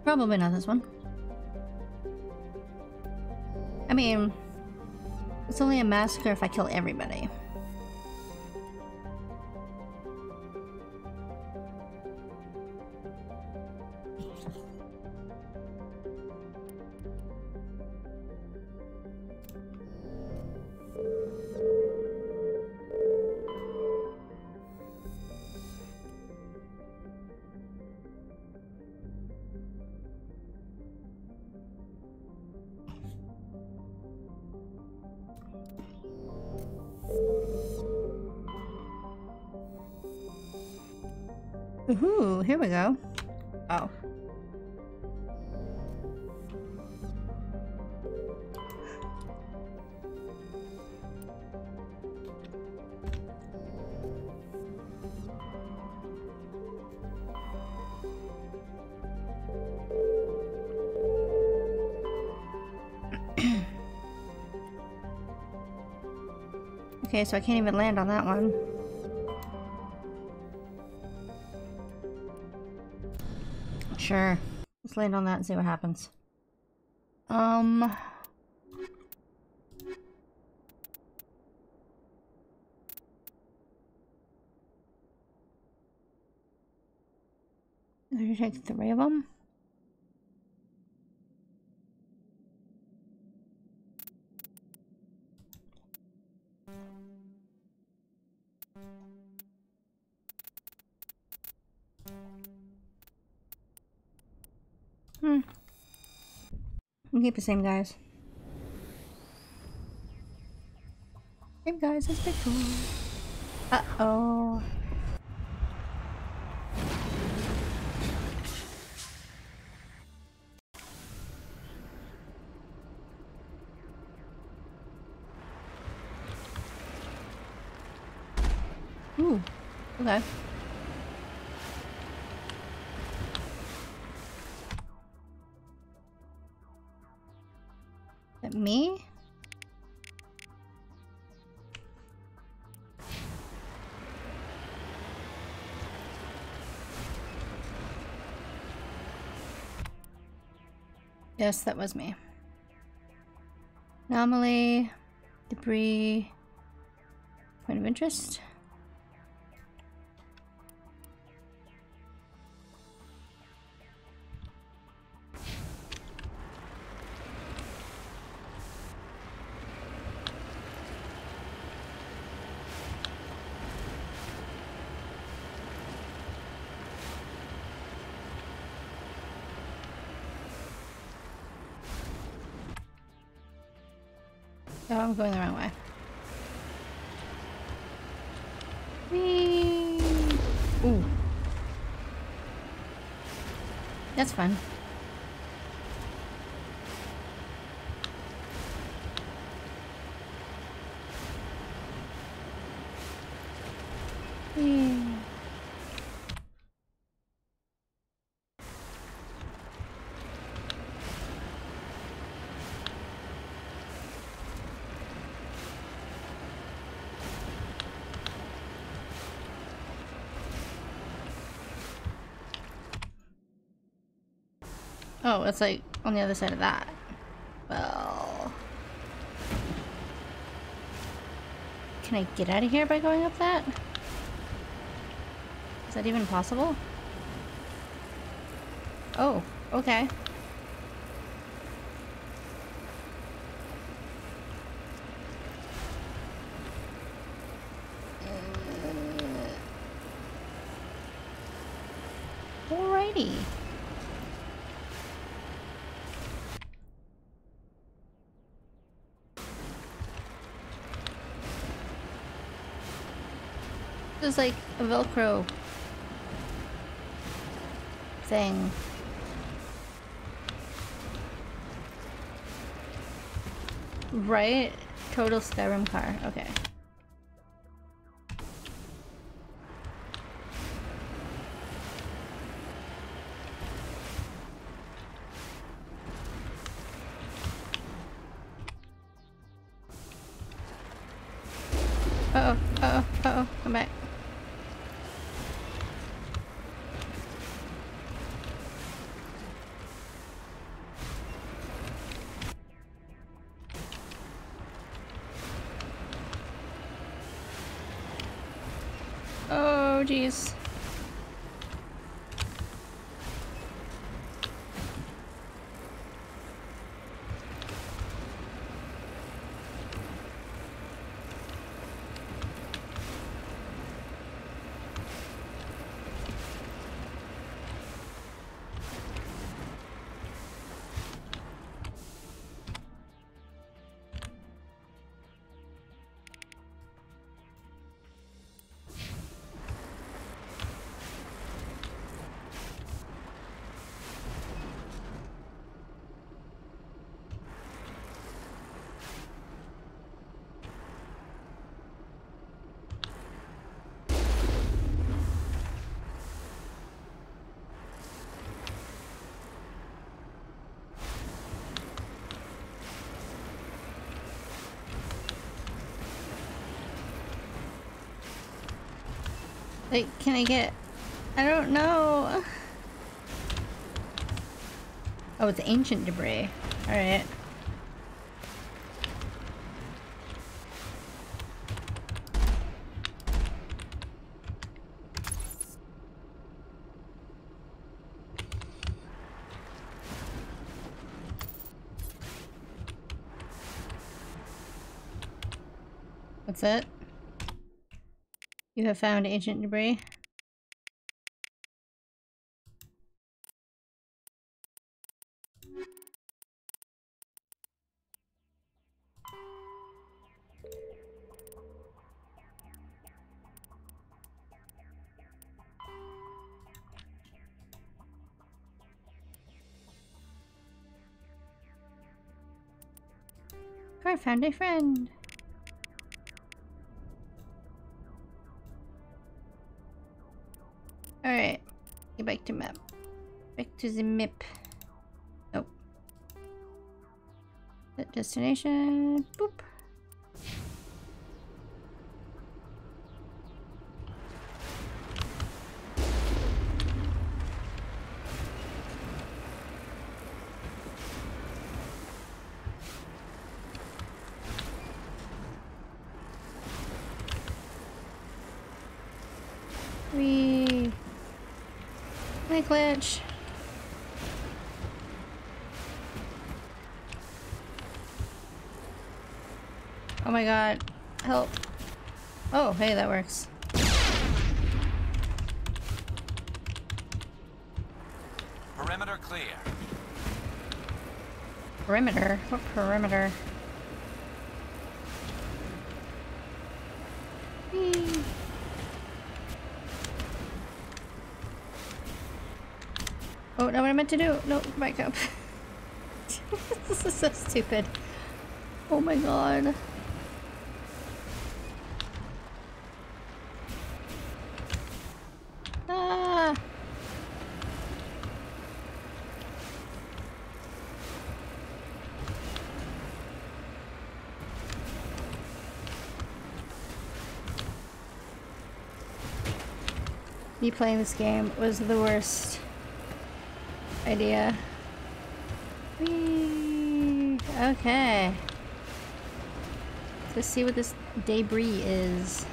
Probably not this one. I mean, it's only a massacre if I kill everybody. Ooh, here we go. Oh. Okay, so I can't even land on that one. Sure. Let's land on that and see what happens. Did you take 3 of them? We'll keep the same guys. Same guys as before. Uh-oh. Ooh. Okay. Is that me? Yes, that was me. Anomaly, debris, point of interest. Oh, I'm going the wrong way. Whee! Ooh. That's fun. Whee! Oh, it's like on the other side of that. Well... Can I get out of here by going up that? Is that even possible? Oh, okay. Alrighty. There's like a Velcro thing. Right? Total Skyrim car. Okay. Uh-oh, uh-oh, uh-oh, come back. Oh, jeez. Like, can I get... I don't know. Oh, it's ancient debris. Alright. What's it? You have found ancient debris. I found a friend. Alright. Get back to map. Back to the map. Nope. Set destination. Boop. My glitch. Oh my god. Help. Oh, hey, that works. Perimeter clear. Perimeter? What perimeter? Whee. Oh, not what I meant to do. No, back up. This is so stupid. Oh my god. Ah. Me playing this game was the worst idea. Whee. Okay. Let's see what this debris is. Is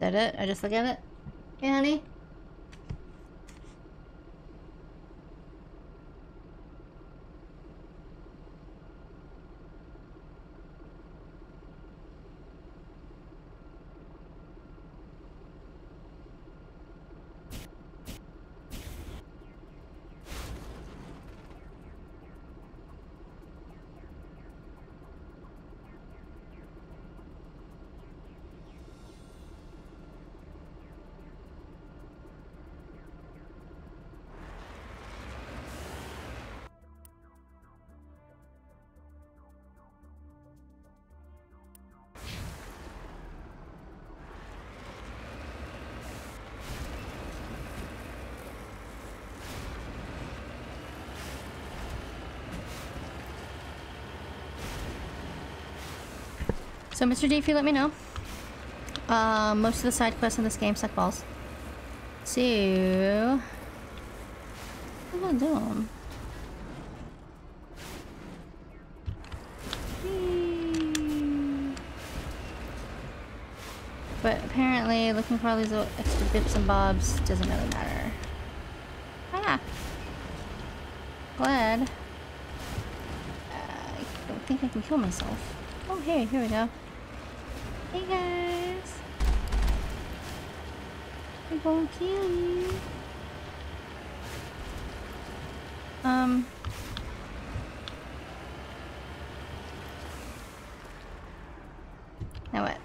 that it? I just look at it? Hey, honey? So, Mr. D, if you let me know. Most of the side quests in this game suck balls. So... what am I doing? But apparently, looking for all these little extra bits and bobs doesn't really matter. Ah! Glad. I don't think I can kill myself. Oh, hey, here we go. Hey guys! I'm gonna kill you. Now what?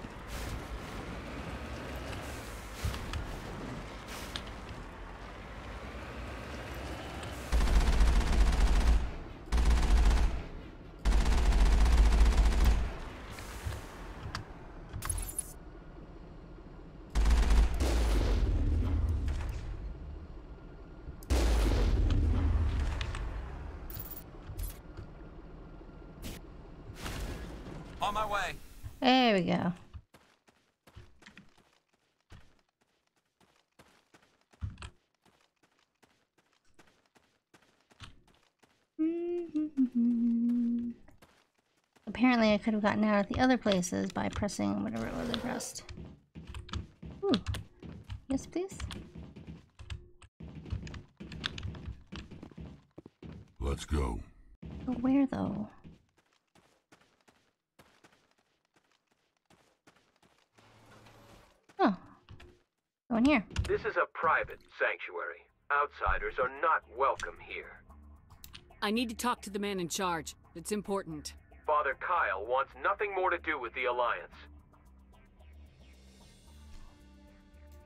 On my way. There we go. Apparently I could have gotten out at the other places by pressing whatever it was I pressed. Ooh. Yes, please. Let's go. But where though? Oh. Go in here. This is a private sanctuary. Outsiders are not welcome here. I need to talk to the man in charge. It's important. Father Kyle wants nothing more to do with the Alliance.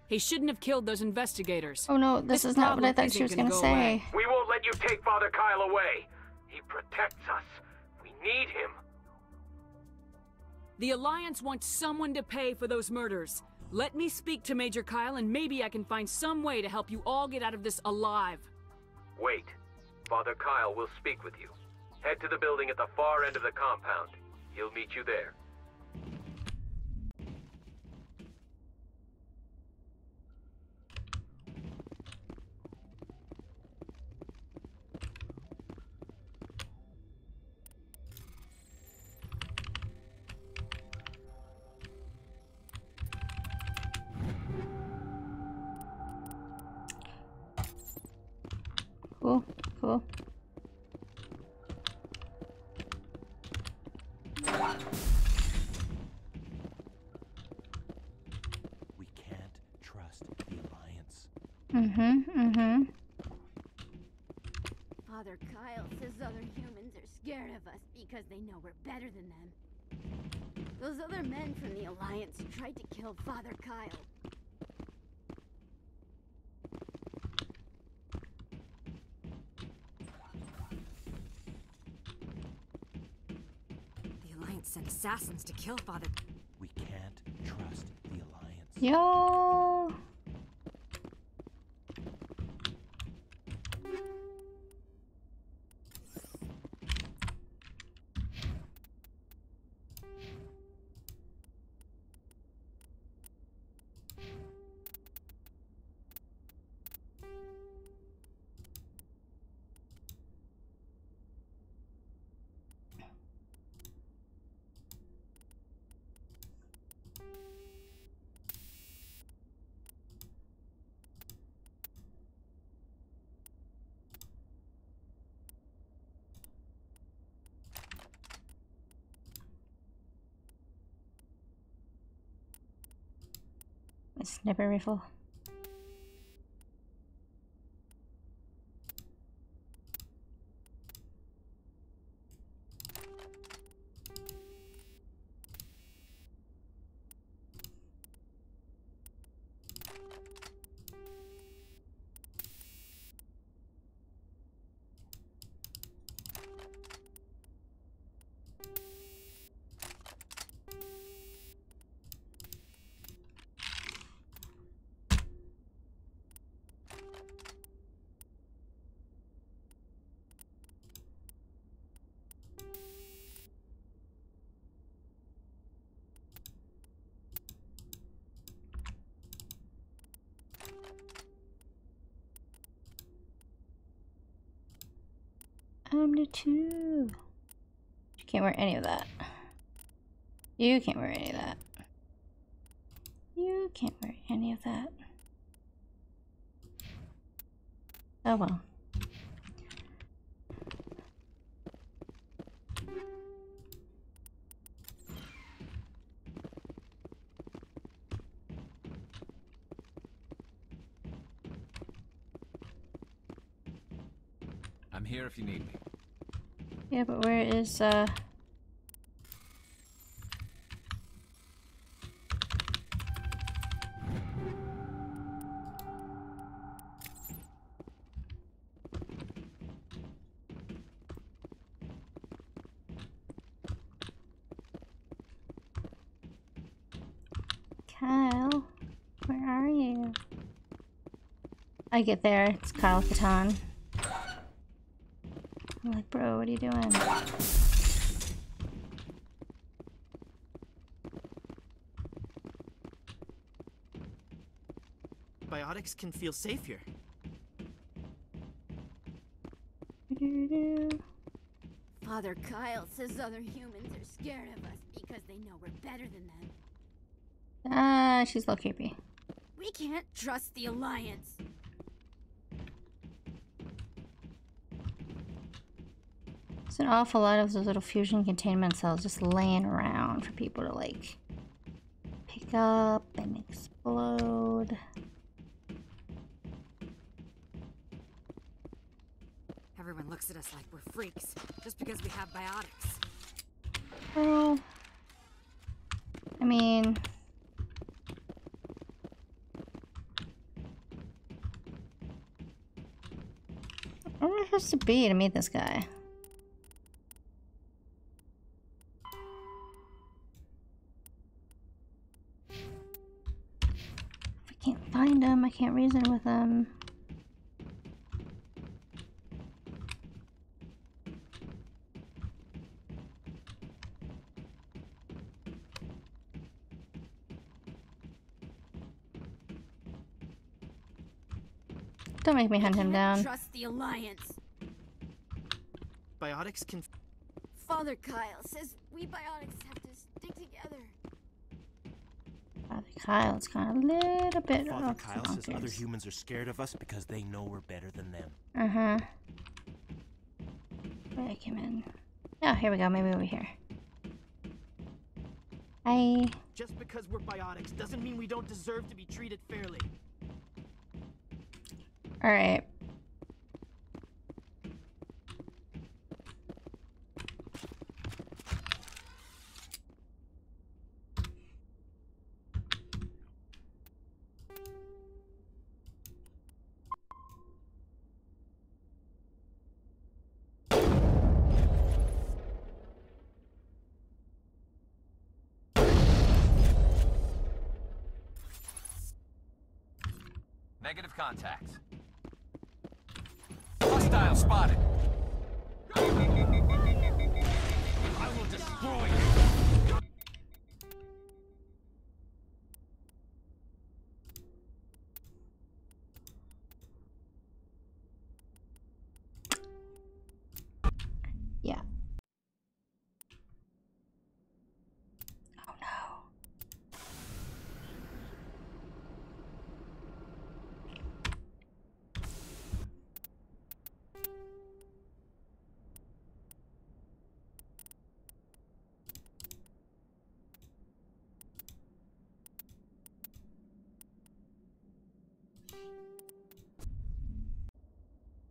He shouldn't have killed those investigators. Oh no, this is not what I thought she was gonna say. We won't let you take Father Kyle away. He protects us. We need him. The Alliance wants someone to pay for those murders. Let me speak to Major Kyle and maybe I can find some way to help you all get out of this alive. Wait. Father Kyle will speak with you. Head to the building at the far end of the compound. He'll meet you there. Cool, cool. We can't trust the Alliance. Father Kyle says other humans are scared of us because they know we're better than them. Those other men from the Alliance tried to kill Father Kyle. The Alliance sent assassins to kill Father. We can't trust the Alliance. Yo. My sniper rifle. I'm the two. You can't wear any of that. You can't wear any of that. You can't wear any of that. Oh well. I'm here if you need me. Yeah, but where is Kyle? Where are you? I get there, it's Kyle Katon. I'm like, bro, what are you doing? Biotics can feel safe here. Father Kyle says other humans are scared of us because they know we're better than them. Ah, she's a little creepy. We can't trust the Alliance. There's an awful lot of those little fusion containment cells just laying around for people to like pick up and explode. Everyone looks at us like we're freaks, just because we have biotics. Well, I mean, where am I supposed to be to meet this guy? If I can't find him, I can't reason with him. Don't make me hunt him down. Trust the Alliance. Biotics can. Father Kyle says we biotics have to stick together. Father Kyle's got a little bit Father of Kyle says other humans are scared of us because they know we're better than them. Uh-huh. Where did I come in? Oh, here we go. Maybe over here. Hi. Just because we're biotics doesn't mean we don't deserve to be treated fairly. All right. Negative contacts. Hostile spotted. I will destroy you. Yeah. Oh no.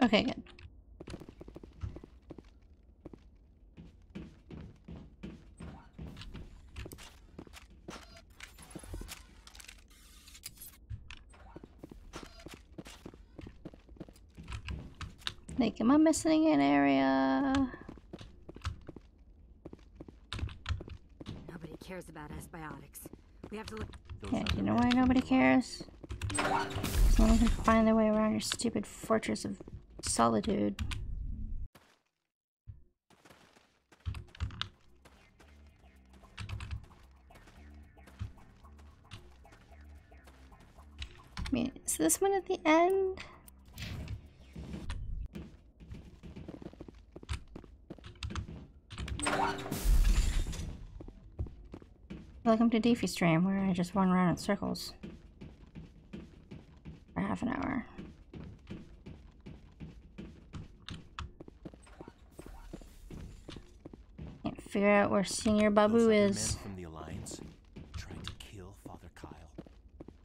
Okay, good. Like, am I missing an area? Nobody cares about us biotics. We have to look. Yeah, you know why nobody cares? Because no one can find their way around your stupid fortress of solitude. I mean, is this one at the end? Welcome to Deefy Stream, where I just run around in circles for half an hour. Can't figure out where Senior Babu is. Men from the Alliance trying to kill Father Kyle.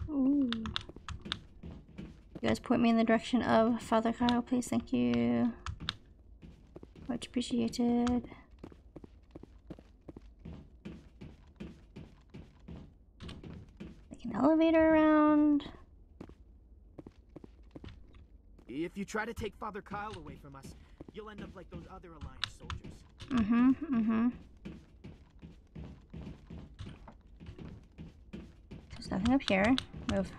Ooh. You guys point me in the direction of Father Kyle, please. Thank you. Much appreciated. Like an elevator around. If you try to take Father Kyle away from us, you'll end up like those other Alliance soldiers. There's nothing up here. Move.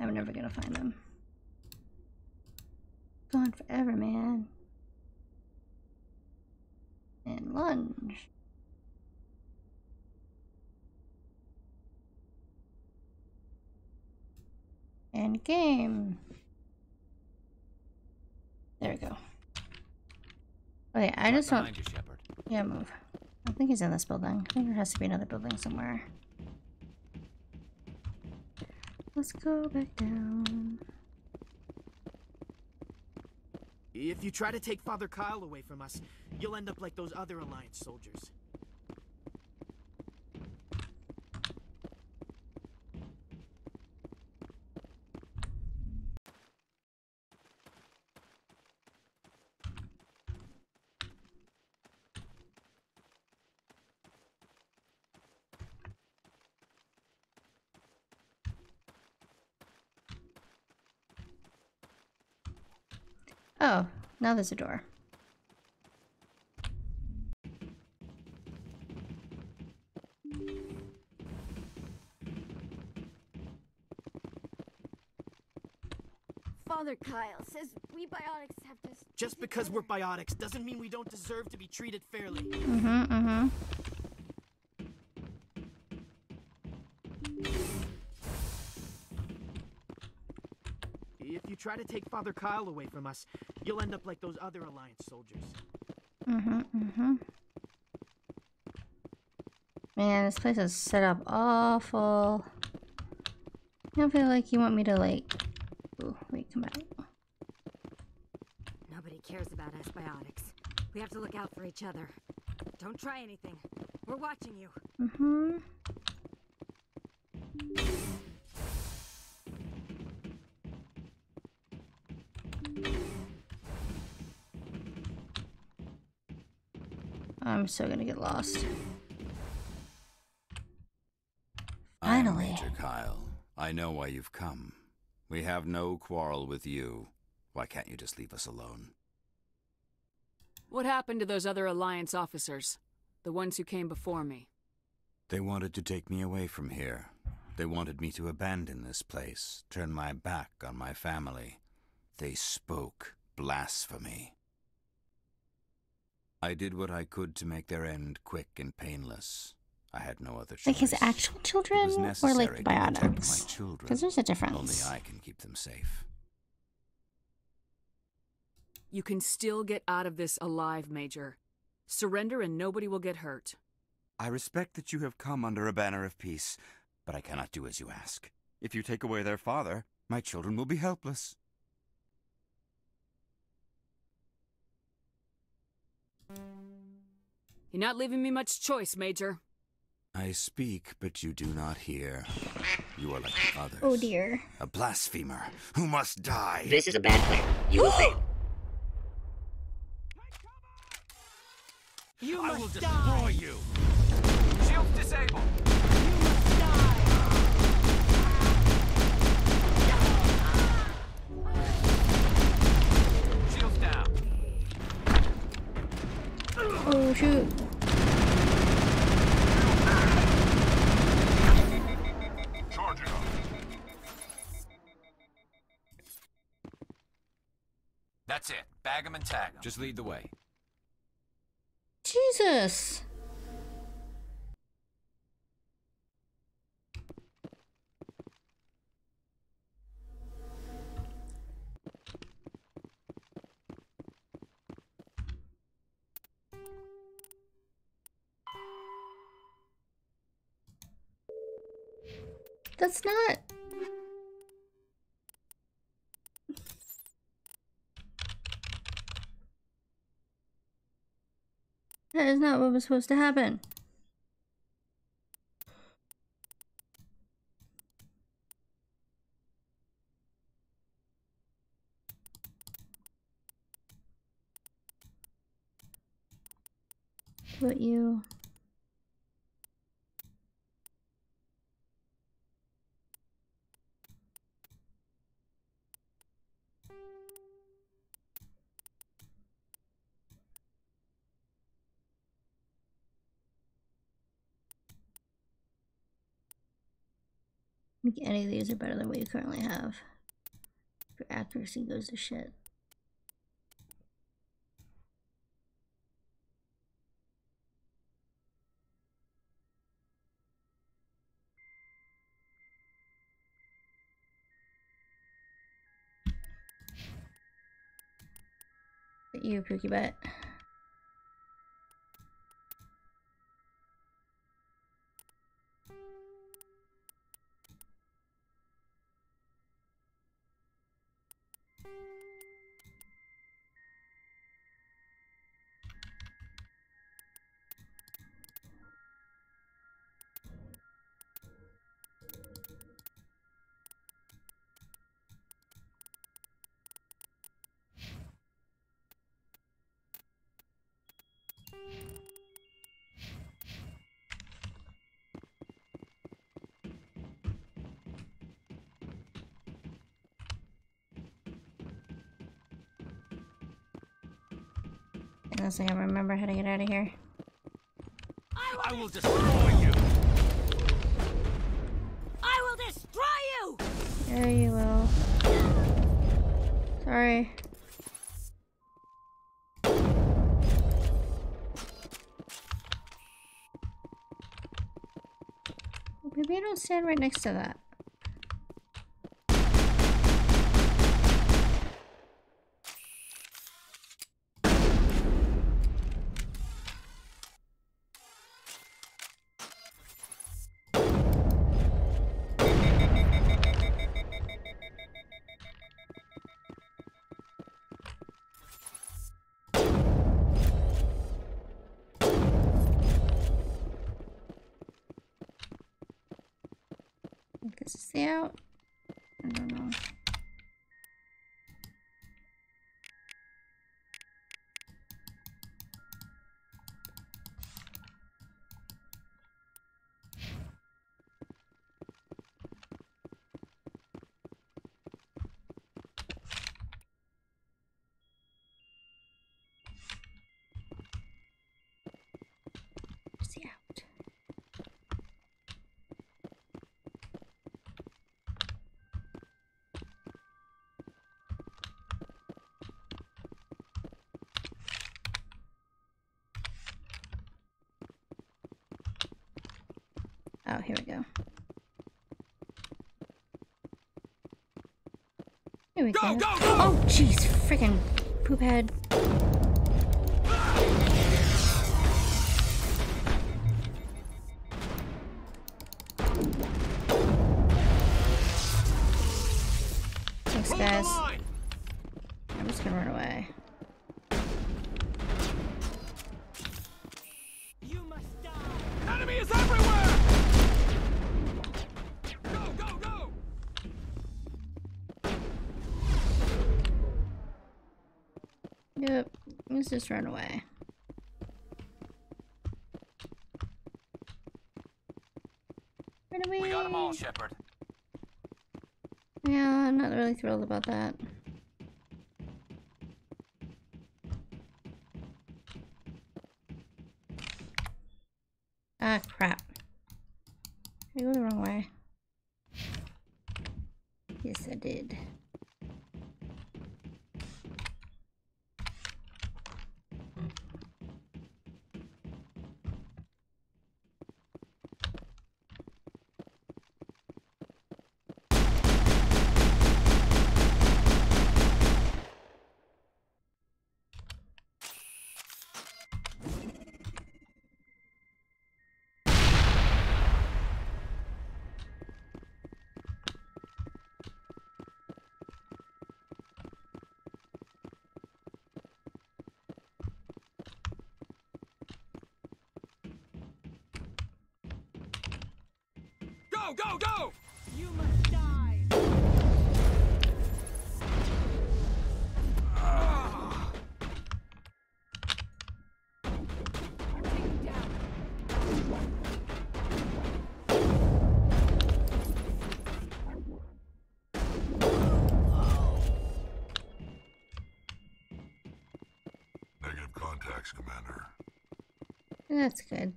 I'm never gonna find them. Gone forever, man. And lunge. And game. There we go. Okay, I just want. Yeah, move. I think he's in this building. I think there has to be another building somewhere. Let's go back down. If you try to take Father Kyle away from us, you'll end up like those other Alliance soldiers. Oh, now there's a door. Father Kyle says we biotics have to... Just because we're biotics doesn't mean we don't deserve to be treated fairly. If you try to take Father Kyle away from us, you'll end up like those other Alliance soldiers. Man, this place is set up awful. I don't feel like you want me to like... Ooh, wait, come back. Nobody cares about us biotics. We have to look out for each other. Don't try anything. We're watching you. I'm so gonna get lost. I'm Finally. Major Kyle. I know why you've come. We have no quarrel with you. Why can't you just leave us alone? What happened to those other Alliance officers? The ones who came before me? They wanted to take me away from here. They wanted me to abandon this place, turn my back on my family. They spoke blasphemy. I did what I could to make their end quick and painless. I had no other choice. Like his actual children or like the biotics? Because there's a difference. Only I can keep them safe. You can still get out of this alive, Major. Surrender and nobody will get hurt. I respect that you have come under a banner of peace, but I cannot do as you ask. If you take away their father, my children will be helpless. You're not leaving me much choice, Major. I speak, but you do not hear. You are like the others. Oh dear. A blasphemer who must die. This is a bad plan. You will fail. You I will must destroy die. you. Shields disabled. You must die. Shields down. Oh shoot. Charging up. That's it. Bag 'em and tag 'em. Just lead the way. Jesus. That's not... That is not what was supposed to happen. Put you... I think any of these are better than what you currently have. Your accuracy goes to shit. You pookie butt. Unless I can remember how to get out of here. I will destroy you. I will destroy you! There you will. Sorry. Maybe I don't stand right next to that. This is the out. I don't know. Where's the out? Oh, here we go. Here we go. Go, go, go! Oh, jeez, freaking Poop head. Thanks, guys. I'm just gonna run away. You must die. Enemy is everywhere. Go, go, go. Yep, let's just run away. Run away. We got them all, Shepard. Yeah, I'm not really thrilled about that. Ah, crap. I go the wrong way. Yes, I did. Go, go, go! You must die. Negative contacts, Commander. That's good.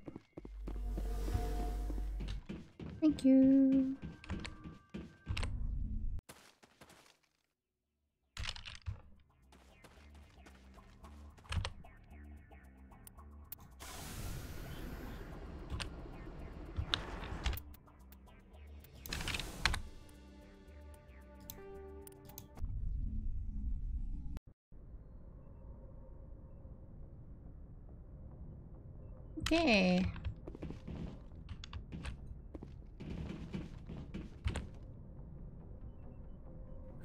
Thank you. Okay.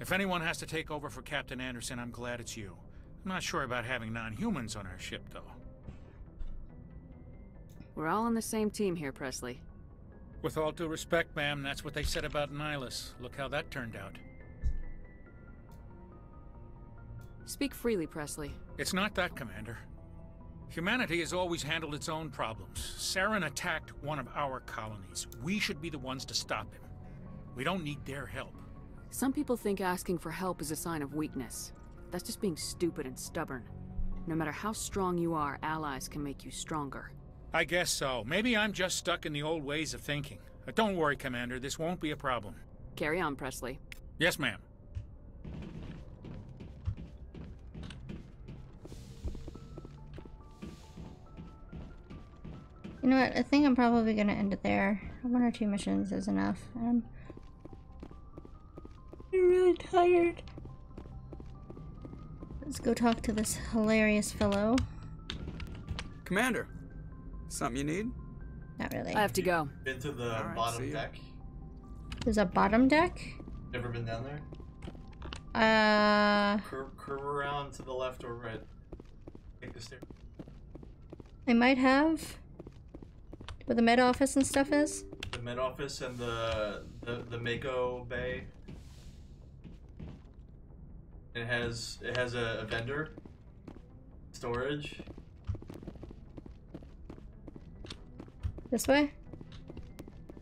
If anyone has to take over for Captain Anderson, I'm glad it's you. I'm not sure about having non-humans on our ship, though. We're all on the same team here, Presley. With all due respect, ma'am, that's what they said about Nihilus. Look how that turned out. Speak freely, Presley. It's not that, Commander. Humanity has always handled its own problems. Saren attacked one of our colonies. We should be the ones to stop him. We don't need their help. Some people think asking for help is a sign of weakness. That's just being stupid and stubborn. No matter how strong you are, allies can make you stronger. I guess so. Maybe I'm just stuck in the old ways of thinking. But don't worry, Commander. This won't be a problem. Carry on, Presley. Yes, ma'am. You know what? I think I'm probably gonna end it there. 1 or 2 missions is enough. I'm really tired. Let's go talk to this hilarious fellow. Commander, something you need? Not really. I have to go. Been to the bottom deck? There's a bottom deck? Never been down there? Curve around to the left or right. Take the stairs. I might have. Where the med office and stuff is? The med office and the Mako bay. It has a vendor. Storage. This way?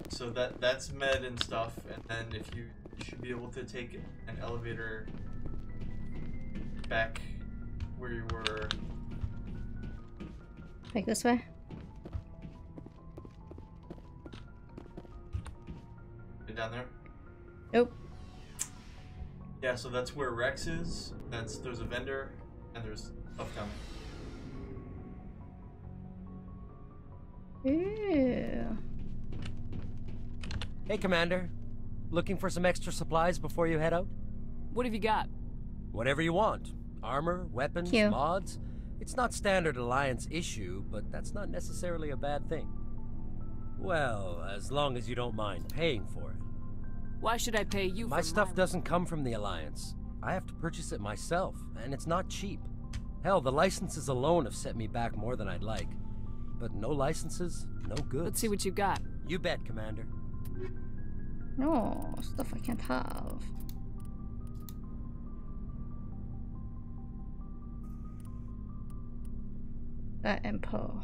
So that's med and stuff, and then if you should be able to take an elevator back where you were. Like this way? Down there? Nope. Yeah, so that's where Rex is. There's a vendor and there's stuff coming. Ew. Hey, Commander. Looking for some extra supplies before you head out? What have you got? Whatever you want. Armor, weapons, Cute. mods. It's not standard Alliance issue, but that's not necessarily a bad thing. Well, as long as you don't mind paying for it. Why should I pay you for My stuff doesn't come from the Alliance. I have to purchase it myself, and it's not cheap. Hell, the licenses alone have set me back more than I'd like. But no licenses, no goods. Let's see what you got. You bet, Commander. No, stuff I can't have. That info.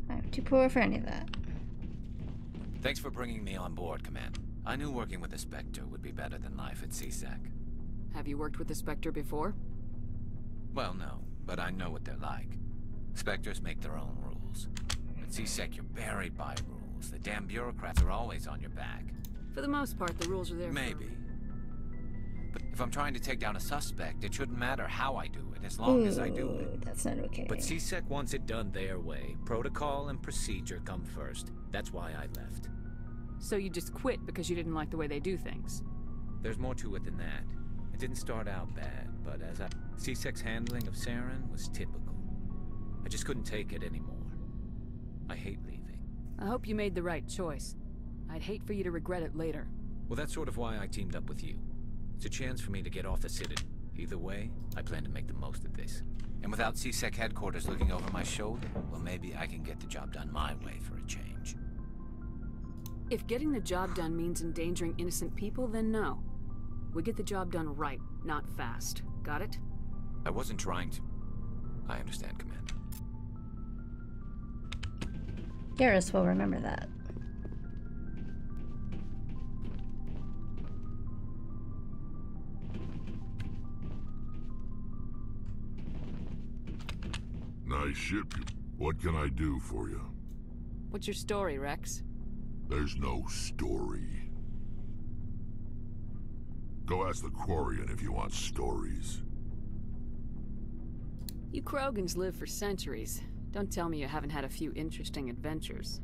I'm too poor for any of that. Thanks for bringing me on board, Commander. I knew working with the Spectre would be better than life at CSEC. Have you worked with the Spectre before? Well, no, but I know what they're like. Spectres make their own rules. At CSEC, you're buried by rules. The damn bureaucrats are always on your back. For the most part, the rules are there. Maybe. But if I'm trying to take down a suspect, it shouldn't matter how I do it, as long as I do it. That's not okay. But CSEC wants it done their way. Protocol and procedure come first. That's why I left. So you just quit because you didn't like the way they do things? There's more to it than that. It didn't start out bad, but CSEC's handling of Saren was typical. I just couldn't take it anymore. I hate leaving. I hope you made the right choice. I'd hate for you to regret it later. Well, that's sort of why I teamed up with you. It's a chance for me to get off the Citadel. Either way, I plan to make the most of this. And without CSEC headquarters looking over my shoulder, well, maybe I can get the job done my way for a change. If getting the job done means endangering innocent people, then no. We get the job done right, not fast. Got it? I wasn't trying to. I understand, Commander. Garrus will remember that. Nice ship. What can I do for you? What's your story, Rex? There's no story. Go ask the Quarian if you want stories. You Krogans live for centuries. Don't tell me you haven't had a few interesting adventures.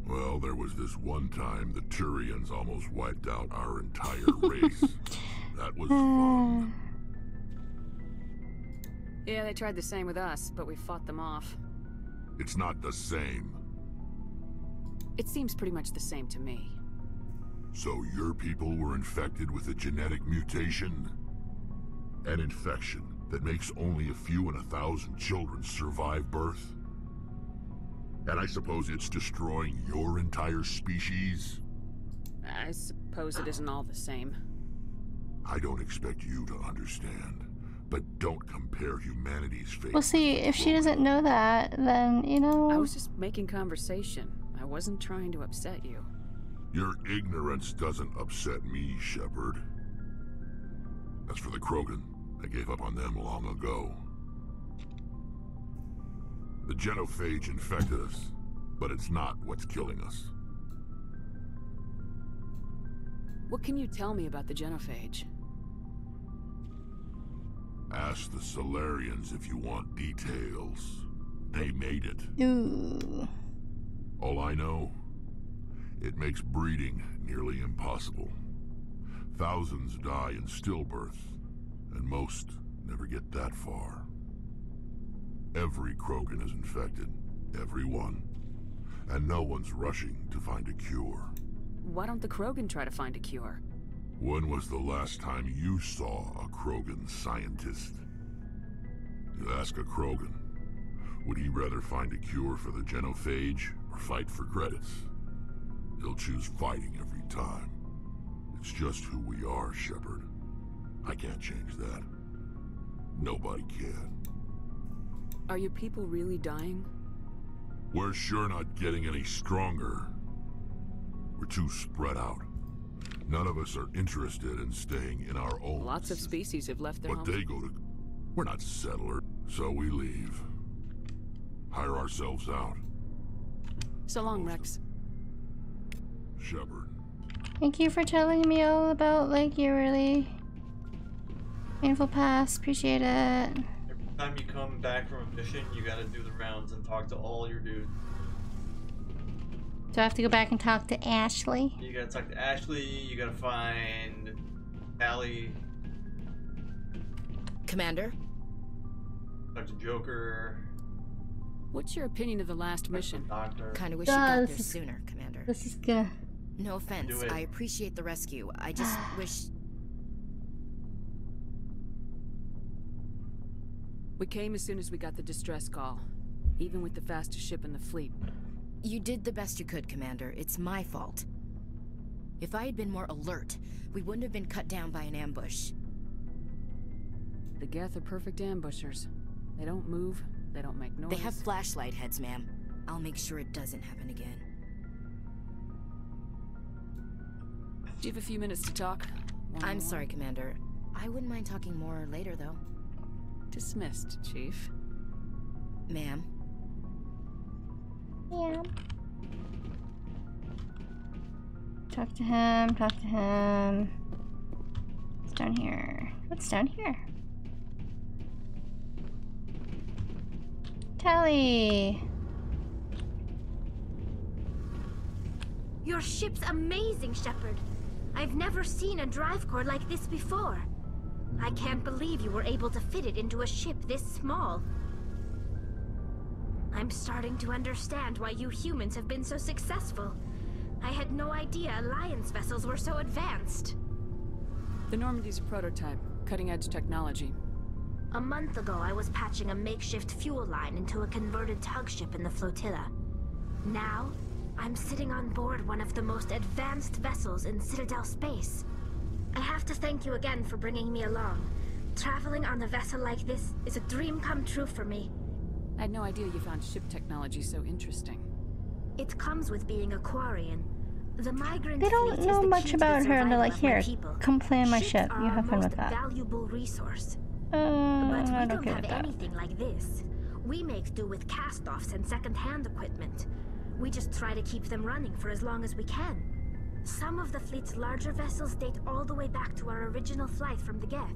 Well, there was this one time the Turians almost wiped out our entire race. That was fun. Yeah, they tried the same with us, but we fought them off. It's not the same. It seems pretty much the same to me. So your people were infected with a genetic mutation? An infection that makes only a few in 1,000 children survive birth? And I suppose it's destroying your entire species? I suppose it isn't all the same. I don't expect you to understand, but don't compare humanity's fate. Well, see, if she doesn't know that, then, you know... I was just making conversation. I wasn't trying to upset you. Your ignorance doesn't upset me, Shepard. As for the Krogan, I gave up on them long ago. The genophage infected us, but it's not what's killing us. What can you tell me about the genophage? Ask the Solarians if you want details. They made it. Ooh. All I know, it makes breeding nearly impossible. Thousands die in stillbirth, and most never get that far. Every Krogan is infected. Every one. And no one's rushing to find a cure. Why don't the Krogan try to find a cure? When was the last time you saw a Krogan scientist? You ask a Krogan, would he rather find a cure for the genophage or fight for credits? He'll choose fighting every time. It's just who we are, Shepard. I can't change that. Nobody can. Are your people really dying? We're sure not getting any stronger. We're too spread out. None of us are interested in staying in our own. Lots of species have left their But homes. they go to... We're not settlers, so we leave. Hire ourselves out. So long, Rex. Shepard. Thank you for telling me all about, like, your really painful past. Appreciate it. Every time you come back from a mission, you gotta do the rounds and talk to all your dudes. Do I have to go back and talk to Ashley? You gotta talk to Ashley, you gotta find Allie. Commander? Talk to Joker. What's your opinion of the last mission? Kinda wish you got there sooner, Commander. This is good. No offense, I appreciate the rescue. I just wish... We came as soon as we got the distress call, even with the fastest ship in the fleet. You did the best you could, Commander. It's my fault. If I had been more alert, we wouldn't have been cut down by an ambush. The Geth are perfect ambushers. They don't move, they don't make noise. They have flashlight heads, ma'am. I'll make sure it doesn't happen again. Do you have a few minutes to talk? I'm sorry, Commander. I wouldn't mind talking more later, though. Dismissed, Chief. Ma'am. Yeah. Talk to him, talk to him. What's down here? What's down here? Tally! Your ship's amazing, Shepard. I've never seen a drive core like this before. I can't believe you were able to fit it into a ship this small. I'm starting to understand why you humans have been so successful. I had no idea Alliance vessels were so advanced. The Normandy's a prototype, cutting-edge technology. A month ago, I was patching a makeshift fuel line into a converted tug ship in the flotilla. Now, I'm sitting on board one of the most advanced vessels in Citadel space. I have to thank you again for bringing me along. Traveling on a vessel like this is a dream come true for me. I had no idea you found ship technology so interesting. It comes with being a Quarian. The migrant They don't know much about her, and they're like, here, come play on my ship. You have fun with that. Valuable resource. But we don't have anything like this. We make do with cast-offs and second-hand equipment. We just try to keep them running for as long as we can. Some of the fleet's larger vessels date all the way back to our original flight from the Geth.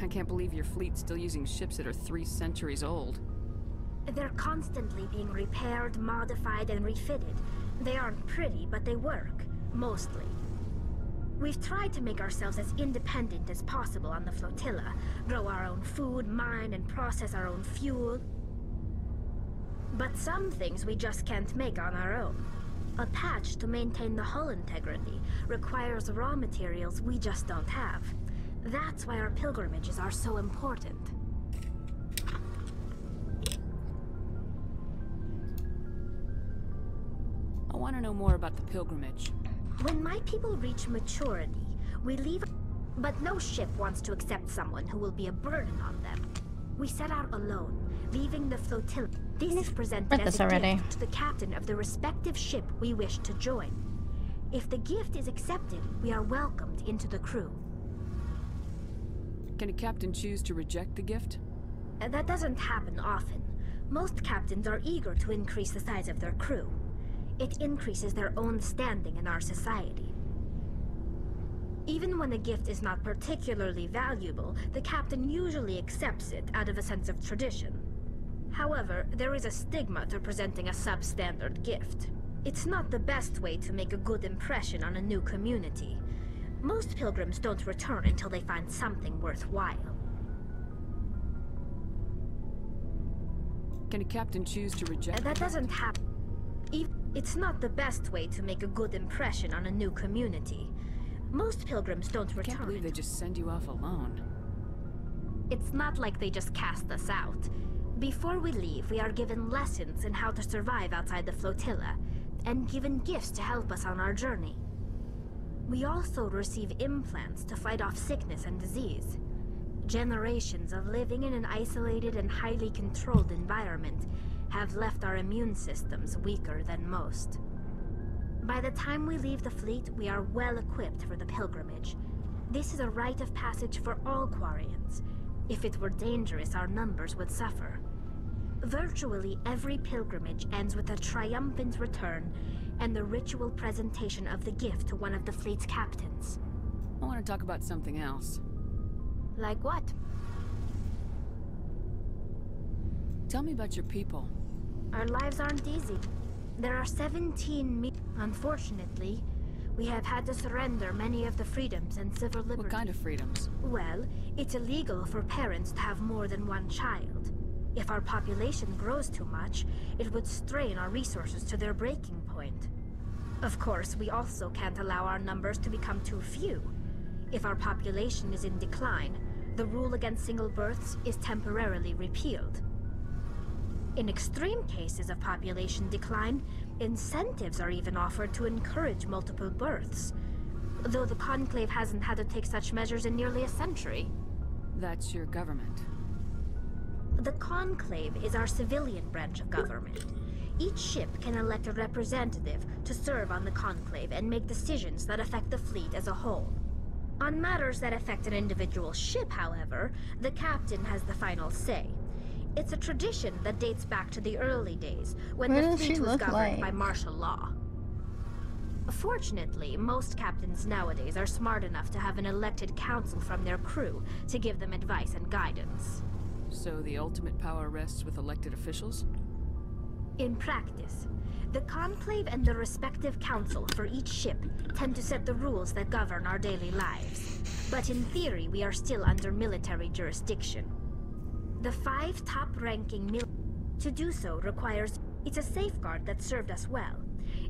I can't believe your fleet's still using ships that are 3 centuries old. They're constantly being repaired, modified, and refitted. They aren't pretty, but they work. Mostly. We've tried to make ourselves as independent as possible on the flotilla. Grow our own food, mine, and process our own fuel. But some things we just can't make on our own. A patch to maintain the hull integrity requires raw materials we just don't have. That's why our pilgrimages are so important. I want to know more about the pilgrimage. When my people reach maturity, we leave... But no ship wants to accept someone who will be a burden on them. We set out alone, leaving the flotilla. This is presented as a gift to the captain of the respective ship we wish to join. If the gift is accepted, we are welcomed into the crew. Can a captain choose to reject the gift? That doesn't happen often. Most captains are eager to increase the size of their crew. It increases their own standing in our society. Even when a gift is not particularly valuable, the captain usually accepts it out of a sense of tradition. However, there is a stigma to presenting a substandard gift. It's not the best way to make a good impression on a new community. Most pilgrims don't return until they find something worthwhile. Can a captain choose to reject? That doesn't happen. It's not the best way to make a good impression on a new community. Most pilgrims don't return. I can't believe they just send you off alone. It's not like they just cast us out. Before we leave, we are given lessons in how to survive outside the flotilla, and given gifts to help us on our journey. We also receive implants to fight off sickness and disease. Generations of living in an isolated and highly controlled environment have left our immune systems weaker than most. By the time we leave the fleet, we are well equipped for the pilgrimage. This is a rite of passage for all Quarians. If it were dangerous, our numbers would suffer. Virtually every pilgrimage ends with a triumphant return and the ritual presentation of the gift to one of the fleet's captains. I want to talk about something else. Like what? Tell me about your people. Our lives aren't easy. There are 17 Unfortunately, we have had to surrender many of the freedoms and civil liberties. What kind of freedoms? Well, it's illegal for parents to have more than one child. If our population grows too much, it would strain our resources to their breaking point. Of course, we also can't allow our numbers to become too few. If our population is in decline, the rule against single births is temporarily repealed. In extreme cases of population decline, incentives are even offered to encourage multiple births, though the Conclave hasn't had to take such measures in nearly a century. That's your government. The Conclave is our civilian branch of government. Each ship can elect a representative to serve on the Conclave and make decisions that affect the fleet as a whole. On matters that affect an individual ship, however, the captain has the final say. It's a tradition that dates back to the early days, when the fleet was governed by martial law. Fortunately, most captains nowadays are smart enough to have an elected council from their crew to give them advice and guidance. So the ultimate power rests with elected officials? In practice, the Conclave and the respective council for each ship tend to set the rules that govern our daily lives. But in theory, we are still under military jurisdiction. The 5 top-ranking to do so requires... It's a safeguard that served us well.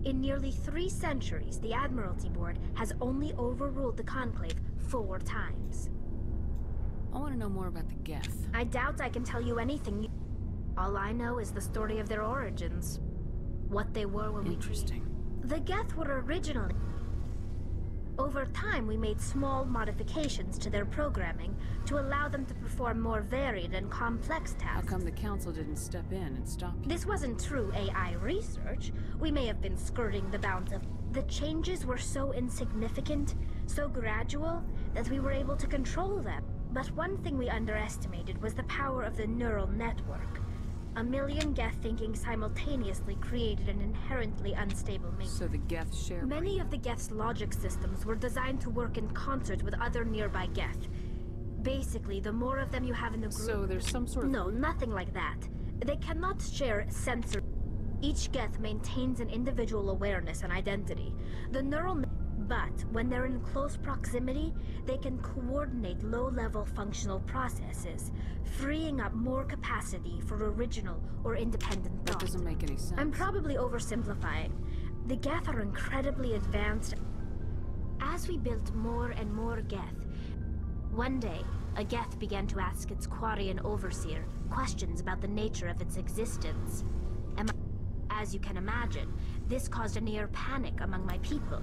In nearly 3 centuries, the Admiralty Board has only overruled the Conclave 4 times. I want to know more about the Geth. I doubt I can tell you anything. All I know is the story of their origins. What they were when Interesting. The Geth were originally... Over time, we made small modifications to their programming to allow them to perform more varied and complex tasks. How come the Council didn't step in and stop you? This wasn't true AI research. We may have been skirting the bounds of... The changes were so insignificant, so gradual, that we were able to control them. But one thing we underestimated was the power of the neural network. A million Geth thinking simultaneously created an inherently unstable matrix. So the Geth share... Many of the Geth's logic systems were designed to work in concert with other nearby Geth. Basically, the more of them you have in the group... So there's some sort of... No, nothing like that. They cannot share sensor... Each Geth maintains an individual awareness and identity. The neural... But when they're in close proximity, they can coordinate low-level functional processes, freeing up more capacity for original or independent thought. That doesn't make any sense. I'm probably oversimplifying. The Geth are incredibly advanced. As we built more and more Geth, one day, a Geth began to ask its Quarian overseer questions about the nature of its existence. As you can imagine, this caused a near panic among my people.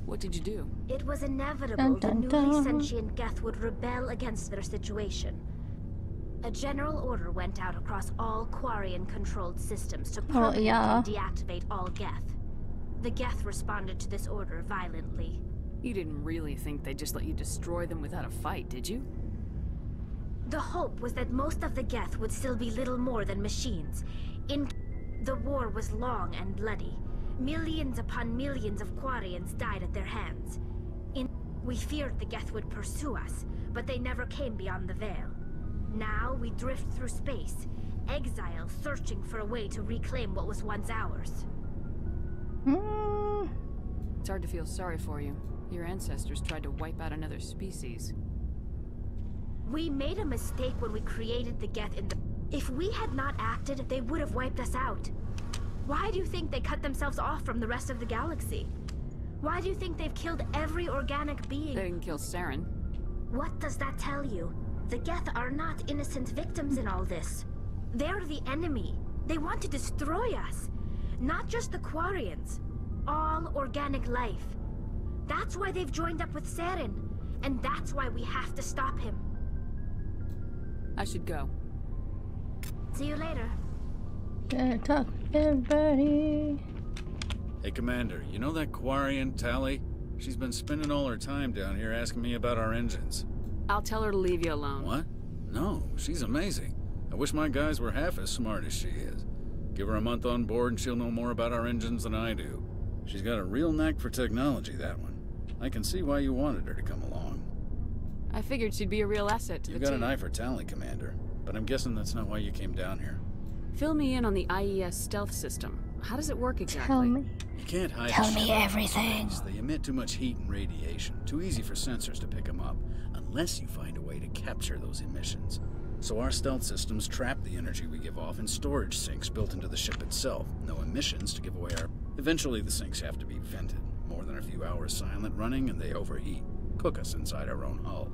What did you do? It was inevitable the newly sentient Geth would rebel against their situation. A general order went out across all Quarian-controlled systems to permanently deactivate all Geth. The Geth responded to this order violently. You didn't really think they'd just let you destroy them without a fight, did you? The hope was that most of the Geth would still be little more than machines. The war was long and bloody. Millions upon millions of Quarians died at their hands. We feared the Geth would pursue us, but they never came beyond the Veil. Now we drift through space, exile searching for a way to reclaim what was once ours. It's hard to feel sorry for you. Your ancestors tried to wipe out another species. We made a mistake when we created the Geth in the... If we had not acted, they would have wiped us out. Why do you think they cut themselves off from the rest of the galaxy? Why do you think they've killed every organic being? They didn't kill Saren. What does that tell you? The Geth are not innocent victims in all this. They're the enemy. They want to destroy us. Not just the Quarians. All organic life. That's why they've joined up with Saren. And that's why we have to stop him. I should go. See you later. Gotta talk to everybody. Hey, Commander, you know that Quarian, Tally? She's been spending all her time down here asking me about our engines. I'll tell her to leave you alone. What? No, she's amazing. I wish my guys were half as smart as she is. Give her a month on board and she'll know more about our engines than I do. She's got a real knack for technology, that one. I can see why you wanted her to come along. I figured she'd be a real asset to the team. You've got an eye for Tally, Commander, but I'm guessing that's not why you came down here. Fill me in on the IES stealth system. How does it work exactly? Tell me. You can't hide. Tell a me ship in everything. space. They emit too much heat and radiation. Too easy for sensors to pick them up, unless you find a way to capture those emissions. So our stealth systems trap the energy we give off in storage sinks built into the ship itself. No emissions to give away our... Eventually the sinks have to be vented. More than a few hours silent running and they overheat. Cook us inside our own hull.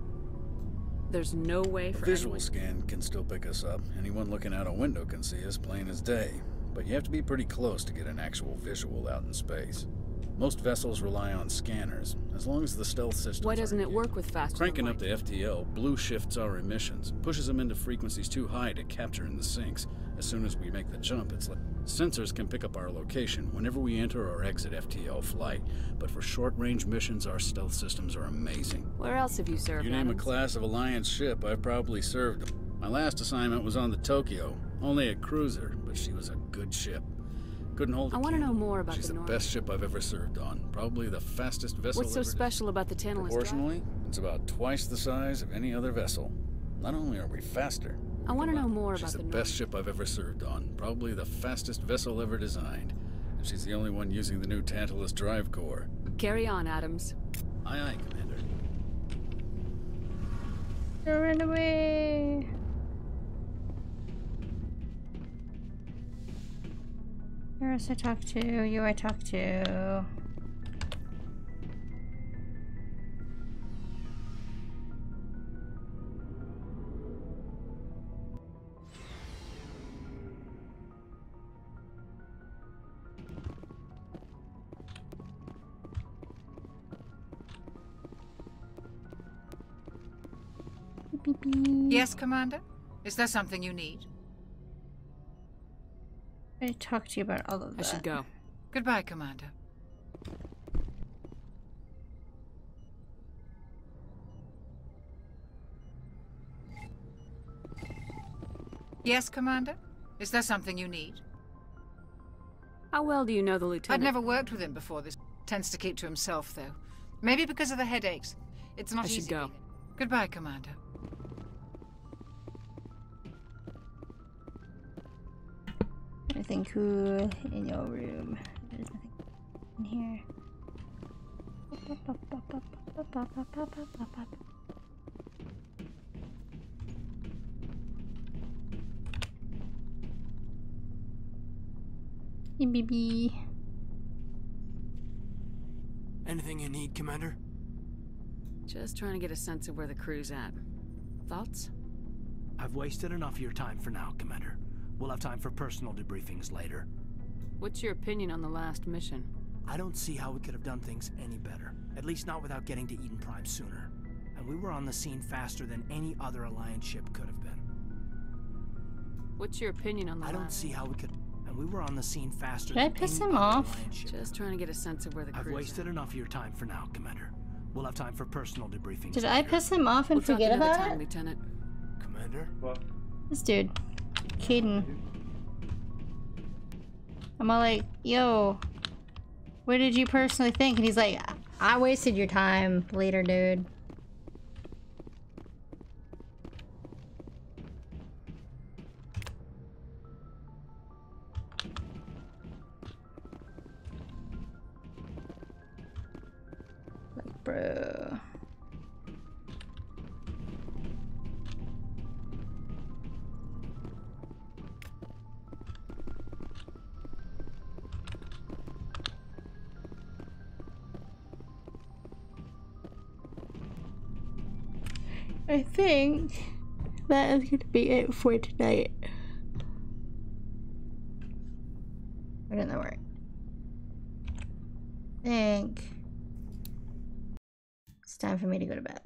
There's no way for A visual scan can still pick us up. Anyone looking out a window can see us plain as day. But you have to be pretty close to get an actual visual out in space. Most vessels rely on scanners, as long as the stealth system. Why doesn't it work with faster Cranking up the FTL, blue shifts our emissions, pushes them into frequencies too high to capture in the sinks. As soon as we make the jump, it's like sensors can pick up our location whenever we enter or exit FTL flight. But for short-range missions, our stealth systems are amazing. Where else have you served? You name a Adams? class of Alliance ship, I've probably served. My last assignment was on the Tokyo, only a cruiser, but she was a good ship. Couldn't hold I want to know more about She's the the Norman. best ship I've ever served on. Probably the fastest vessel What's so ever special about the tantalus drive? Proportionally, it's about twice the size of any other vessel. Not only are we faster, I want to know more about she's the the Norman. best ship I've ever served on. Probably the fastest vessel ever designed. And she's the only one using the new Tantalus drive core. Carry on, Adams. Aye, aye, Commander. Run away. Who else I talk to? You I talk to. Beep, beep. Yes, Commander? Is there something you need? I talked to you about all of that. I should go. Goodbye, Commander. Yes, Commander? Is there something you need? How well do you know the lieutenant? I've never worked with him before. This tends to keep to himself, though. Maybe because of the headaches. It's not I easy. should go. Goodbye, Commander. Anything cool in your room? There's nothing in here. BB. Anything you need, Commander? Just trying to get a sense of where the crew's at. Thoughts? I've wasted enough of your time for now, Commander. We'll have time for personal debriefings later. What's your opinion on the last mission? I don't see how we could have done things any better. At least not without getting to Eden Prime sooner. And we were on the scene faster than any other Alliance ship could have been. What's your opinion on the I don't last... see how we could... And we were on the scene faster Did I than piss any him other off? Alliance ship. Just trying to get a sense of where the I've crew's wasted enough of your time for now, Commander. We'll have time for personal debriefings Did later. I piss him off and We'll talk forget another about time, it? Lieutenant. Commander? What? This dude, Caden. I'm all like, yo, what did you personally think? And he's like, I wasted your time later, dude. Like, bro. I think that is going to be it for tonight. Why didn't that work? I think it's time for me to go to bed.